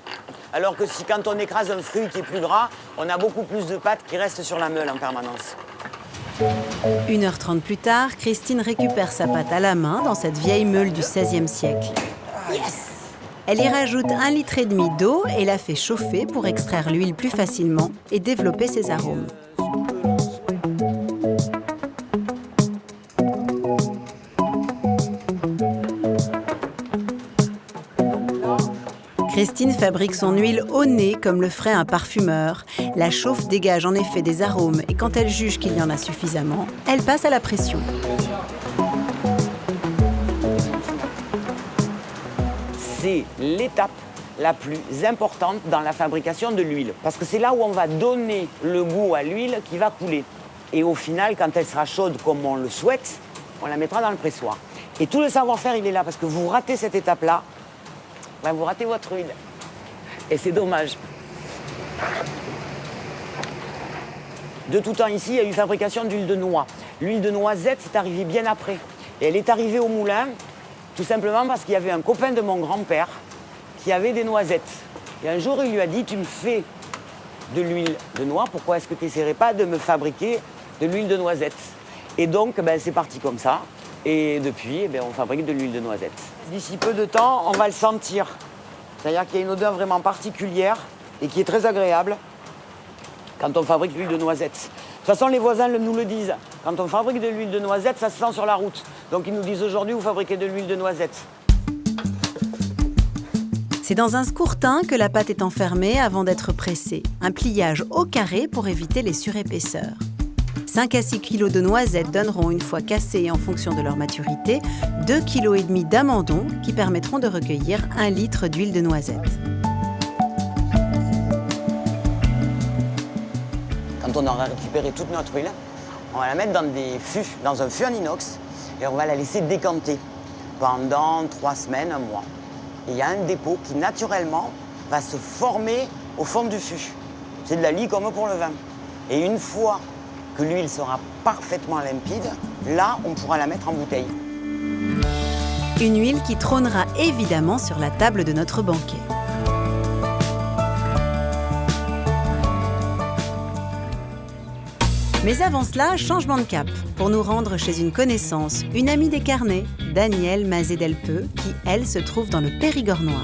Alors que quand on écrase un fruit qui est plus gras, on a beaucoup plus de pâte qui reste sur la meule en permanence. 1h30 plus tard, Christine récupère sa pâte à la main dans cette vieille meule du XVIe siècle. Elle y rajoute 1,5 litre d'eau et la fait chauffer pour extraire l'huile plus facilement et développer ses arômes. Christine fabrique son huile au nez comme le ferait un parfumeur. La chauffe dégage en effet des arômes et quand elle juge qu'il y en a suffisamment, elle passe à la pression. C'est l'étape la plus importante dans la fabrication de l'huile. Parce que c'est là où on va donner le goût à l'huile qui va couler. Et au final, quand elle sera chaude comme on le souhaite, on la mettra dans le pressoir. Et tout le savoir-faire, il est là parce que vous ratez cette étape-là, ben vous ratez votre huile. Et c'est dommage. De tout temps ici, il y a eu fabrication d'huile de noix. L'huile de noisette, c'est arrivé bien après. Et elle est arrivée au moulin, tout simplement parce qu'il y avait un copain de mon grand-père qui avait des noisettes. Et un jour, il lui a dit, tu me fais de l'huile de noix, pourquoi est-ce que tu n'essaierais pas de me fabriquer de l'huile de noisette? Et donc, ben, c'est parti comme ça. Et depuis, on fabrique de l'huile de noisette. D'ici peu de temps, on va le sentir. C'est-à-dire qu'il y a une odeur vraiment particulière et qui est très agréable quand on fabrique de l'huile de noisette. De toute façon, les voisins nous le disent. Quand on fabrique de l'huile de noisette, ça se sent sur la route. Donc ils nous disent aujourd'hui, vous fabriquez de l'huile de noisette. C'est dans un scourtin que la pâte est enfermée avant d'être pressée. Un pliage au carré pour éviter les surépaisseurs. 5 à 6 kg de noisettes donneront, une fois cassées en fonction de leur maturité, 2,5 kg d'amandons qui permettront de recueillir 1 litre d'huile de noisette. Quand on aura récupéré toute notre huile, on va la mettre dans des fûts, dans un fût en inox, et on va la laisser décanter pendant 3 semaines, 1 mois. Et il y a un dépôt qui, naturellement, va se former au fond du fût. C'est de la lie comme pour le vin. Et une fois que l'huile sera parfaitement limpide, là, on pourra la mettre en bouteille. Une huile qui trônera évidemment sur la table de notre banquet. Mais avant cela, changement de cap, pour nous rendre chez une connaissance, une amie des carnets, Danielle Mazet-Delpeux, qui, elle, se trouve dans le Périgord noir.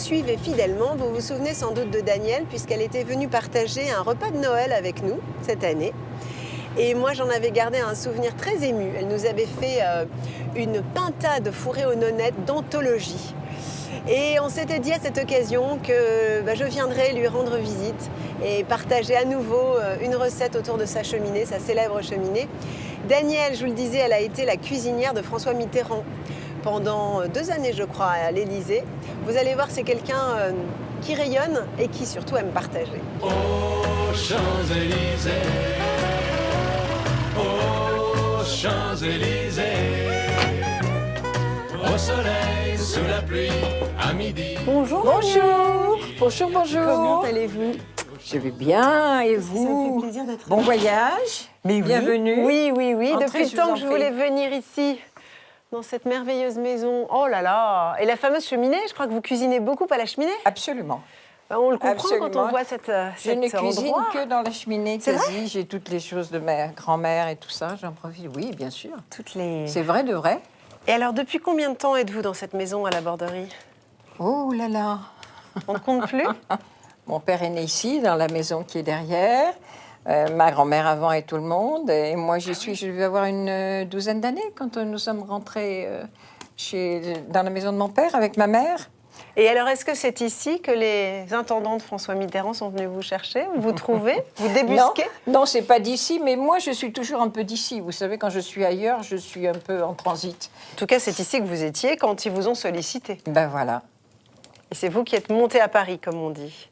Suivez fidèlement, vous vous souvenez sans doute de Danielle puisqu'elle était venue partager un repas de Noël avec nous cette année. Et moi j'en avais gardé un souvenir très ému. Elle nous avait fait une pintade fourrée aux nonnettes d'anthologie. Et on s'était dit à cette occasion que je viendrais lui rendre visite et partager à nouveau une recette autour de sa cheminée, sa célèbre cheminée. Danielle, je vous le disais, elle a été la cuisinière de François Mitterrand pendant 2 années, je crois, à l'Élysée. Vous allez voir, c'est quelqu'un qui rayonne et qui surtout aime partager. Aux Champs-Élysées, aux Champs-Élysées, aux soleil, sous la pluie, à midi. Bonjour. Bonjour. Bonjour, bonjour. Comment allez-vous? Je vais bien, et Ça me vous? fait plaisir d'être Bon là. voyage. Mais bienvenue. Oui, oui, oui. Entrez, Depuis je le temps vous en que je prie. voulais venir ici, dans cette merveilleuse maison. Oh là là. Et la fameuse cheminée, je crois que vous cuisinez beaucoup à la cheminée. Absolument. On le comprend quand on Absolument. voit cette Je ne cet cuisine endroit. que dans la cheminée, C'est quasi. J'ai toutes les choses de ma grand-mère et tout ça, j'en profite. Oui, bien sûr. Toutes les... C'est vrai de vrai. Et alors, depuis combien de temps êtes-vous dans cette maison à la Borderie? Oh là là. On ne compte plus? Mon père est né ici, dans la maison qui est derrière. Ma grand-mère avant et tout le monde. Et moi, je vais avoir une douzaine d'années quand nous sommes rentrés dans la maison de mon père avec ma mère. Et alors, est-ce que c'est ici que les intendants de François Mitterrand sont venus vous chercher, vous trouver, vous débusquer? Non, c'est pas d'ici, mais moi, je suis toujours un peu d'ici. Vous savez, quand je suis ailleurs, je suis un peu en transit. En tout cas, c'est ici que vous étiez quand ils vous ont sollicité. Ben voilà. Et c'est vous qui êtes monté à Paris, comme on dit.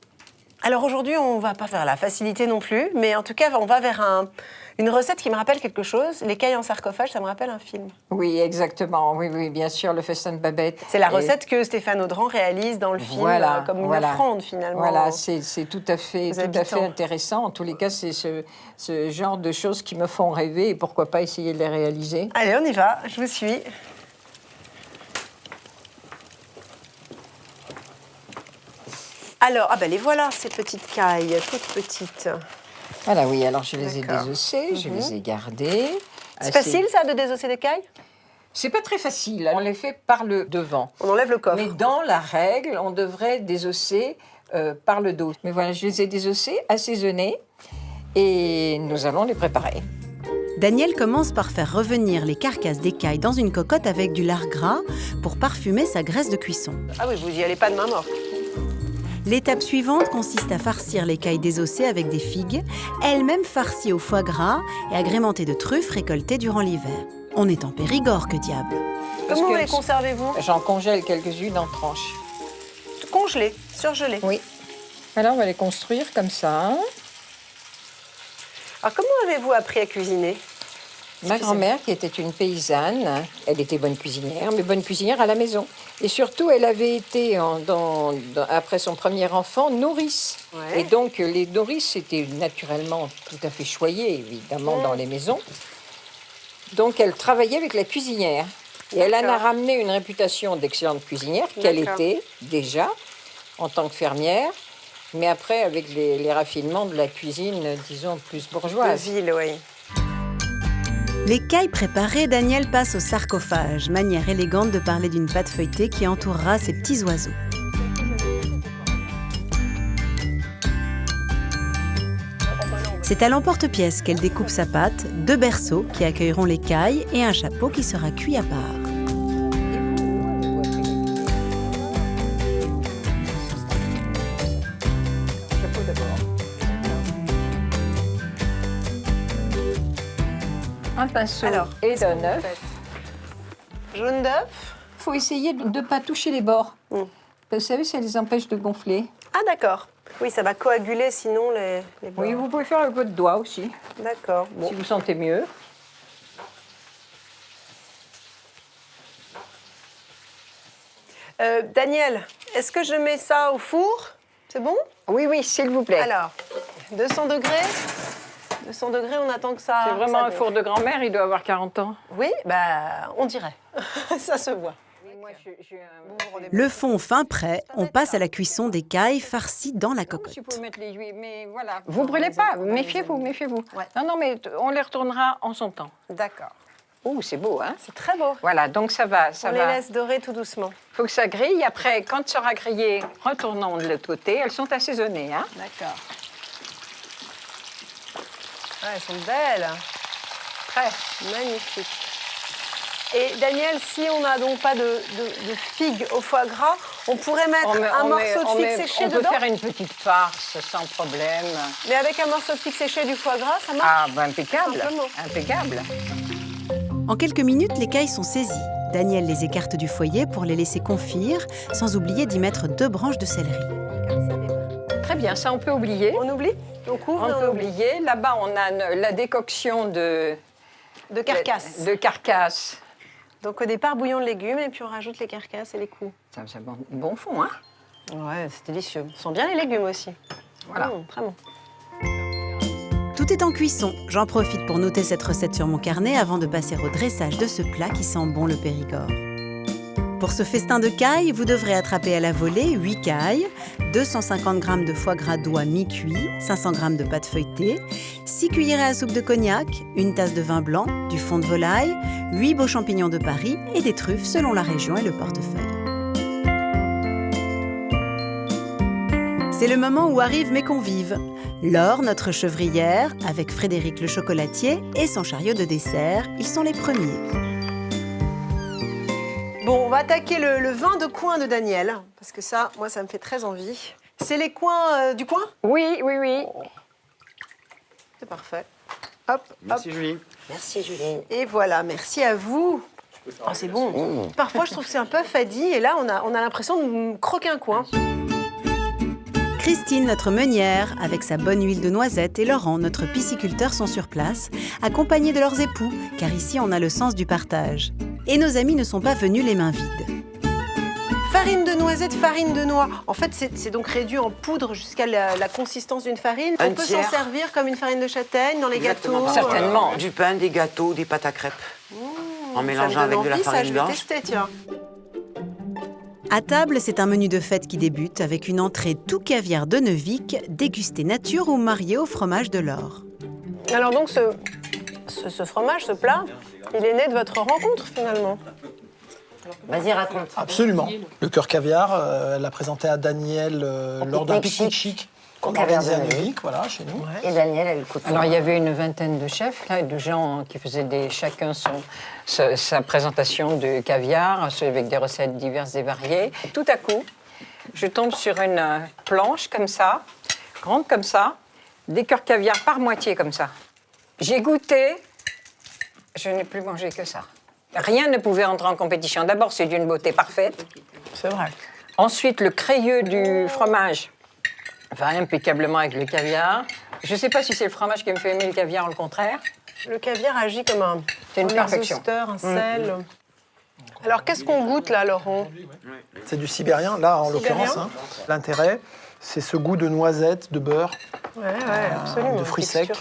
Alors aujourd'hui, on ne va pas faire la facilité non plus, mais en tout cas, on va vers une recette qui me rappelle quelque chose. L'écaille en sarcophage, ça me rappelle un film. Oui, exactement. Oui, oui, bien sûr, le festin de Babette. C'est la Et recette que Stéphane Audran réalise dans le film, voilà, comme une voilà. offrande finalement. Voilà, c'est tout à fait aux habitants. intéressant. En tous les cas, c'est ce genre de choses qui me font rêver et pourquoi pas essayer de les réaliser. Allez, on y va, je vous suis. Alors, les voilà, ces petites cailles, toutes petites. Voilà, oui, alors je les ai D'accord. désossées, je les ai gardées. C'est Assez- facile, ça, de désosser des cailles? C'est pas très facile, on les fait par le devant. On enlève le coffre. Mais dans la règle, on devrait désosser par le dos. Mais voilà, je les ai désossées, assaisonnées, et nous allons les préparer. Daniel commence par faire revenir les carcasses d'écailles dans une cocotte avec du lard gras pour parfumer sa graisse de cuisson. Ah oui, vous y allez pas de main morte. L'étape suivante consiste à farcir l'écaille désossée avec des figues, elles-mêmes farcies au foie gras et agrémentées de truffes récoltées durant l'hiver. On est en Périgord, que diable. Parce Comment que les conservez-vous? J'en congèle quelques-unes en tranches. Congelés, surgelés. Oui. Alors, on va les construire comme ça. Alors, comment avez-vous appris à cuisiner? Ma grand-mère, qui était une paysanne, elle était bonne cuisinière, mais bonne cuisinière à la maison. Et surtout, elle avait été, après son premier enfant, nourrice. Ouais. Et donc, les nourrices étaient naturellement tout à fait choyées, évidemment, dans les maisons. Donc, elle travaillait avec la cuisinière. Et elle en a D'accord. ramené une réputation d'excellente cuisinière, qu'elle D'accord. était déjà, en tant que fermière. Mais après, avec les raffinements de la cuisine, disons, plus De bourgeoise. ville, oui. L'écaille préparée, Daniel passe au sarcophage, manière élégante de parler d'une pâte feuilletée qui entourera ces petits oiseaux. C'est à l'emporte-pièce qu'elle découpe sa pâte, 2 berceaux qui accueilleront l'écaille et un chapeau qui sera cuit à part. Un pinceau Alors, et d'un œuf. Jaune d'œuf. Il faut essayer de ne pas toucher les bords. Vous savez, ça les empêche de gonfler. Ah, d'accord. Oui, ça va coaguler sinon les bords. Oui, vous pouvez faire avec votre doigt aussi, D'accord. Bon. si vous sentez mieux. Daniel, est-ce que je mets ça au four? C'est bon? Oui, oui, s'il vous plaît. Alors, 200 degrés. 200 degrés, on attend que ça... C'est vraiment ça un four de grand-mère, il doit avoir 40 ans. Oui, on dirait. Ça se voit. Le fond fin prêt, on passe à la cuisson d'écailles farcies dans la Si vous cocotte. pouvez mettre les huiles, mais voilà. Vous brûlez pas, méfiez-vous, méfiez-vous. Ouais. Non, non, mais on les retournera en son temps. D'accord. Ouh, c'est beau, hein? C'est très beau. Voilà, donc ça va, ça On les va. laisse dorer tout doucement. Il faut que ça grille. Après, quand ça sera grillé, retournons de l'autre côté. Elles sont assaisonnées, hein? D'accord. Ah, elles sont belles. Très. Magnifique. Et Daniel, si on n'a donc pas de figues au foie gras, on pourrait mettre un morceau de figue séché on dedans? peut faire une petite farce sans problème. Mais avec un morceau de figue séché du foie gras, ça marche? Ah, ben impeccable. Simplement. Impeccable. En quelques minutes, les cailles sont saisies. Daniel les écarte du foyer pour les laisser confire, sans oublier d'y mettre 2 branches de céleri. Très bien, ça on peut oublier. On oublie? On couvre On et peut oublier. Là-bas, on a la décoction de De carcasse. De carcasse Donc au départ, bouillon de légumes et puis on rajoute les carcasses et les coups. C'est bon fond, hein? Ouais, c'est délicieux. On sent bien les légumes aussi. Voilà. Très bon. Tout est en cuisson. J'en profite pour noter cette recette sur mon carnet avant de passer au dressage de ce plat qui sent bon le Périgord. Pour ce festin de caille, vous devrez attraper à la volée 8 cailles, 250 g de foie gras d'oie mi-cuit, 500 g de pâte feuilletée, 6 cuillerées à soupe de cognac, une tasse de vin blanc, du fond de volaille, 8 beaux champignons de Paris et des truffes selon la région et le portefeuille. C'est le moment où arrivent mes convives. Laure, notre chevrière, avec Frédéric le chocolatier et son chariot de dessert, ils sont les premiers. Bon, on va attaquer le vin de coin de Daniel, parce que ça, moi, ça me fait très envie. C'est les coins du coin? Oui. C'est parfait. Hop, Merci hop. Julie. Merci Julie. Et voilà, merci à vous. Oh, c'est bon. Parfois, je trouve que c'est un peu fadi, et là, on a l'impression de croquer un coin. Christine, notre meunière, avec sa bonne huile de noisette, et Laurent, notre pisciculteur, sont sur place, accompagnés de leurs époux, car ici, on a le sens du partage. Et nos amis ne sont pas venus les mains vides. Farine de noisette, farine de noix. En fait, c'est donc réduit en poudre jusqu'à la consistance d'une farine. On peut s'en servir comme une farine de châtaigne dans les gâteaux. Certainement. Du pain, des gâteaux, des pâtes à crêpes. En mélangeant avec de la farine blanche. Je vais tester, tiens. À table, c'est un menu de fête qui débute avec une entrée tout caviar de Neuvic, dégusté nature ou marié au fromage de l'Or. Alors donc, ce fromage, ce plat, il est né de votre rencontre finalement. Vas-y, raconte. Absolument. Le cœur caviar, elle l'a présenté à Daniel lors d'un pique-nique chic qu'on organisait à Neuvic, voilà, chez nous. Et Daniel, elle écoute. Alors, il y avait une vingtaine de chefs, là, de gens qui faisaient chacun sa présentation de caviar, avec des recettes diverses et variées. Tout à coup, je tombe sur une planche comme ça, grande comme ça, des cœurs caviar par moitié comme ça. J'ai goûté, je n'ai plus mangé que ça. Rien ne pouvait entrer en compétition. D'abord, c'est d'une beauté parfaite. C'est vrai. Ensuite, le crayeux du fromage va impeccablement avec le caviar. Je ne sais pas si c'est le fromage qui me fait aimer le caviar ou le contraire. Le caviar agit comme un perfection. exhausteur, un sel. Alors, qu'est-ce qu'on goûte là, Laurent? C'est du sibérien, là, en Sibérien. l'occurrence. Hein. L'intérêt, c'est ce goût de noisette, de beurre, Absolument. de fruits secs,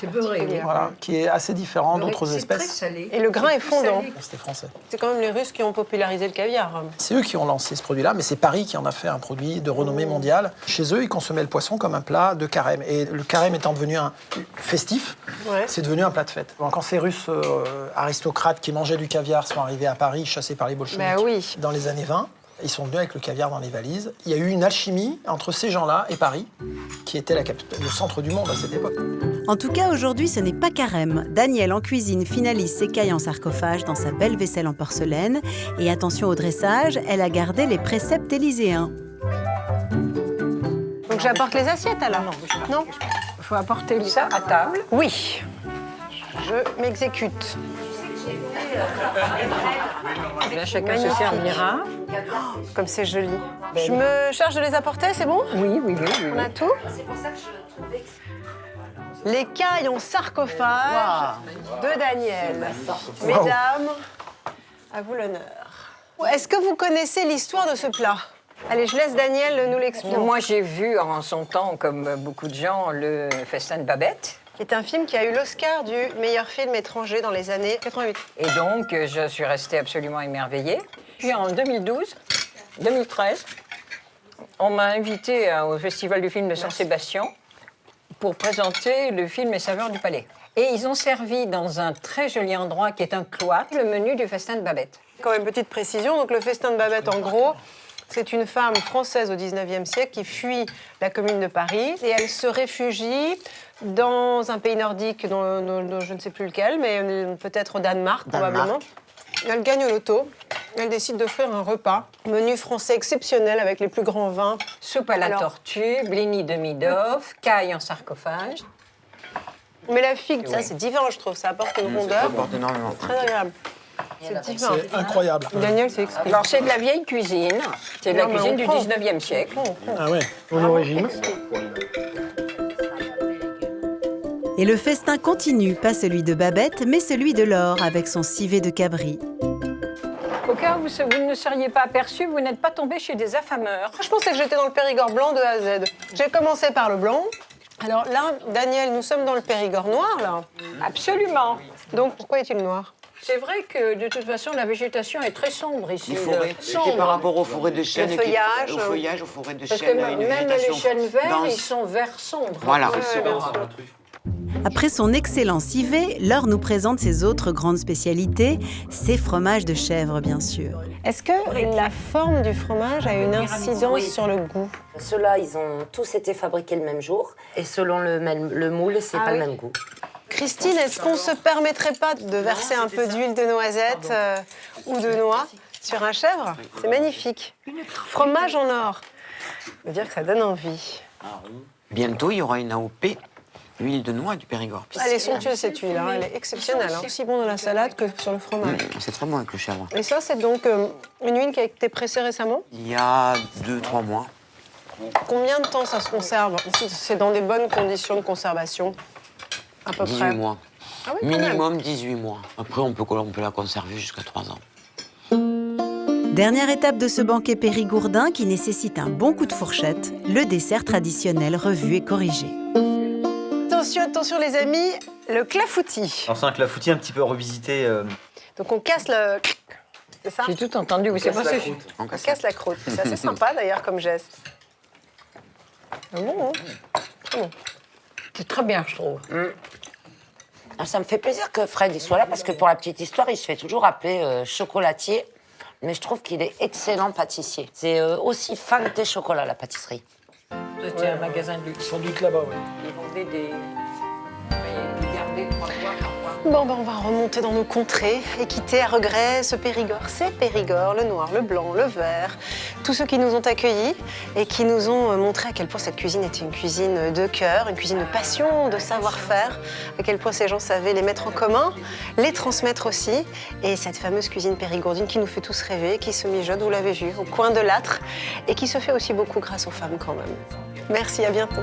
voilà, qui est assez différent d'autres espèces. Et le grain est fondant. C'était français. C'est quand même les Russes qui ont popularisé le caviar. C'est eux qui ont lancé ce produit-là, mais c'est Paris qui en a fait un produit de renommée mondiale. Chez eux, ils consommaient le poisson comme un plat de carême. Et le carême étant devenu un festif, c'est devenu un plat de fête. Quand ces Russes aristocrates qui mangeaient du caviar sont arrivés à Paris, chassés par les bolcheviks, dans les années 20, ils sont venus avec le caviar dans les valises. Il y a eu une alchimie entre ces gens-là et Paris, qui était le centre du monde à cette époque. En tout cas, aujourd'hui, ce n'est pas carême. Daniel, en cuisine, finalise ses cailles en sarcophage dans sa belle vaisselle en porcelaine. Et attention au dressage, elle a gardé les préceptes élyséens. Donc j'apporte les assiettes alors? Non. Il faut apporter ça à table. Oui. Je m'exécute. Là, chacun se servira. Comme c'est joli. Je me charge de les apporter, c'est bon? Oui. On a tout? Les cailles en sarcophage de Daniel. Mesdames, à vous l'honneur. Est-ce que vous connaissez l'histoire de ce plat? Allez, je laisse Daniel nous l'expliquer. Moi, j'ai vu en son temps, comme beaucoup de gens, le Festin de Babette. Qui est un film qui a eu l'Oscar du meilleur film étranger dans les années 88. Et donc, je suis restée absolument émerveillée. Puis en 2013, on m'a invitée au Festival du film de Saint-Sébastien pour présenter le film Les Saveurs du Palais. Et ils ont servi dans un très joli endroit qui est un cloître, le menu du Festin de Babette. Quand même, petite précision, donc le Festin de Babette, en gros, c'est une femme française au 19e siècle qui fuit la Commune de Paris et elle se réfugie dans un pays nordique dont je ne sais plus lequel, mais peut-être au Danemark, probablement. Elle gagne au loto. Elle décide d'offrir un repas, menu français exceptionnel avec les plus grands vins. Soupe à la tortue, blini de Midov, caille en sarcophage. Mais la figue, ça c'est divin, je trouve. Ça apporte une rondeur. Ça apporte énormément. Très agréable. C'est divin. C'est incroyable. Daniel, c'est exquis. Alors, c'est de la vieille cuisine. C'est de la cuisine du 19e siècle. Ah ouais, au origine. Et le festin continue, pas celui de Babette, mais celui de Laure avec son civet de cabri. cas où vous ne seriez pas aperçu, vous n'êtes pas tombé chez des affameurs. Je pensais que j'étais dans le Périgord blanc de A à Z. J'ai commencé par le blanc. Alors là, Daniel, nous sommes dans le Périgord noir, là. Absolument. Donc, pourquoi est-il noir? C'est vrai que de toute façon, la végétation est très sombre ici. Les forêts, Sombre. par rapport aux forêts de chênes. Le feuillage. Au feuillage, aux forêts de Parce que chênes. une même les végétation chênes verts, dense. ils sont vert sombre. Voilà. Après son excellent civet, Laure nous présente ses autres grandes spécialités, ses fromages de chèvre bien sûr. Est-ce que la forme du fromage a une incidence sur le goût? Ceux-là, ils ont tous été fabriqués le même jour. Et selon le moule, c'est pas le même goût. Christine, est-ce qu'on se permettrait pas de verser un peu d'huile de noisette ou de noix sur un chèvre? C'est magnifique. Fromage en or. Je veux dire que ça donne envie. Bientôt, il y aura une AOP, huile de noix du Périgord. Elle est somptueuse cette huile, hein. Elle est exceptionnelle. Hein. Aussi bon dans la salade que sur le fromage. C'est très bon avec le chèvre. Et ça, c'est donc une huile qui a été pressée récemment? Il y a 2-3 mois. Combien de temps ça se conserve? C'est dans des bonnes conditions de conservation? À peu 18 près. mois. Ah oui, quand même. Minimum 18 mois. Après, on peut la conserver jusqu'à 3 ans. Dernière étape de ce banquet périgourdin qui nécessite un bon coup de fourchette, le dessert traditionnel revu et corrigé. Attention, attention les amis, le clafoutis. Alors c'est un clafoutis un petit peu revisité. Donc on casse le... C'est ça? J'ai tout entendu, oui, c'est passé. On casse la croûte. C'est assez sympa d'ailleurs comme geste. Ah bon, hein? Ah bon. C'est très bien, je trouve. Ah, ça me fait plaisir que Fred il soit là, parce que pour la petite histoire, il se fait toujours appeler chocolatier. Mais je trouve qu'il est excellent pâtissier. C'est aussi fin que tes chocolats, la pâtisserie. C'était un magasin de luxe. Sans doute là-bas, oui. Ils vendaient des... Ils gardaient 3 fois par mois. Bon, ben on va remonter dans nos contrées et quitter à regret ce Périgord. C'est Périgord, le noir, le blanc, le vert. Tous ceux qui nous ont accueillis et qui nous ont montré à quel point cette cuisine était une cuisine de cœur, une cuisine de passion, de savoir-faire, à quel point ces gens savaient les mettre en commun, les transmettre aussi. Et cette fameuse cuisine périgourdine qui nous fait tous rêver, qui se mijote, vous l'avez vu, au coin de l'âtre, et qui se fait aussi beaucoup grâce aux femmes quand même. Merci, à bientôt.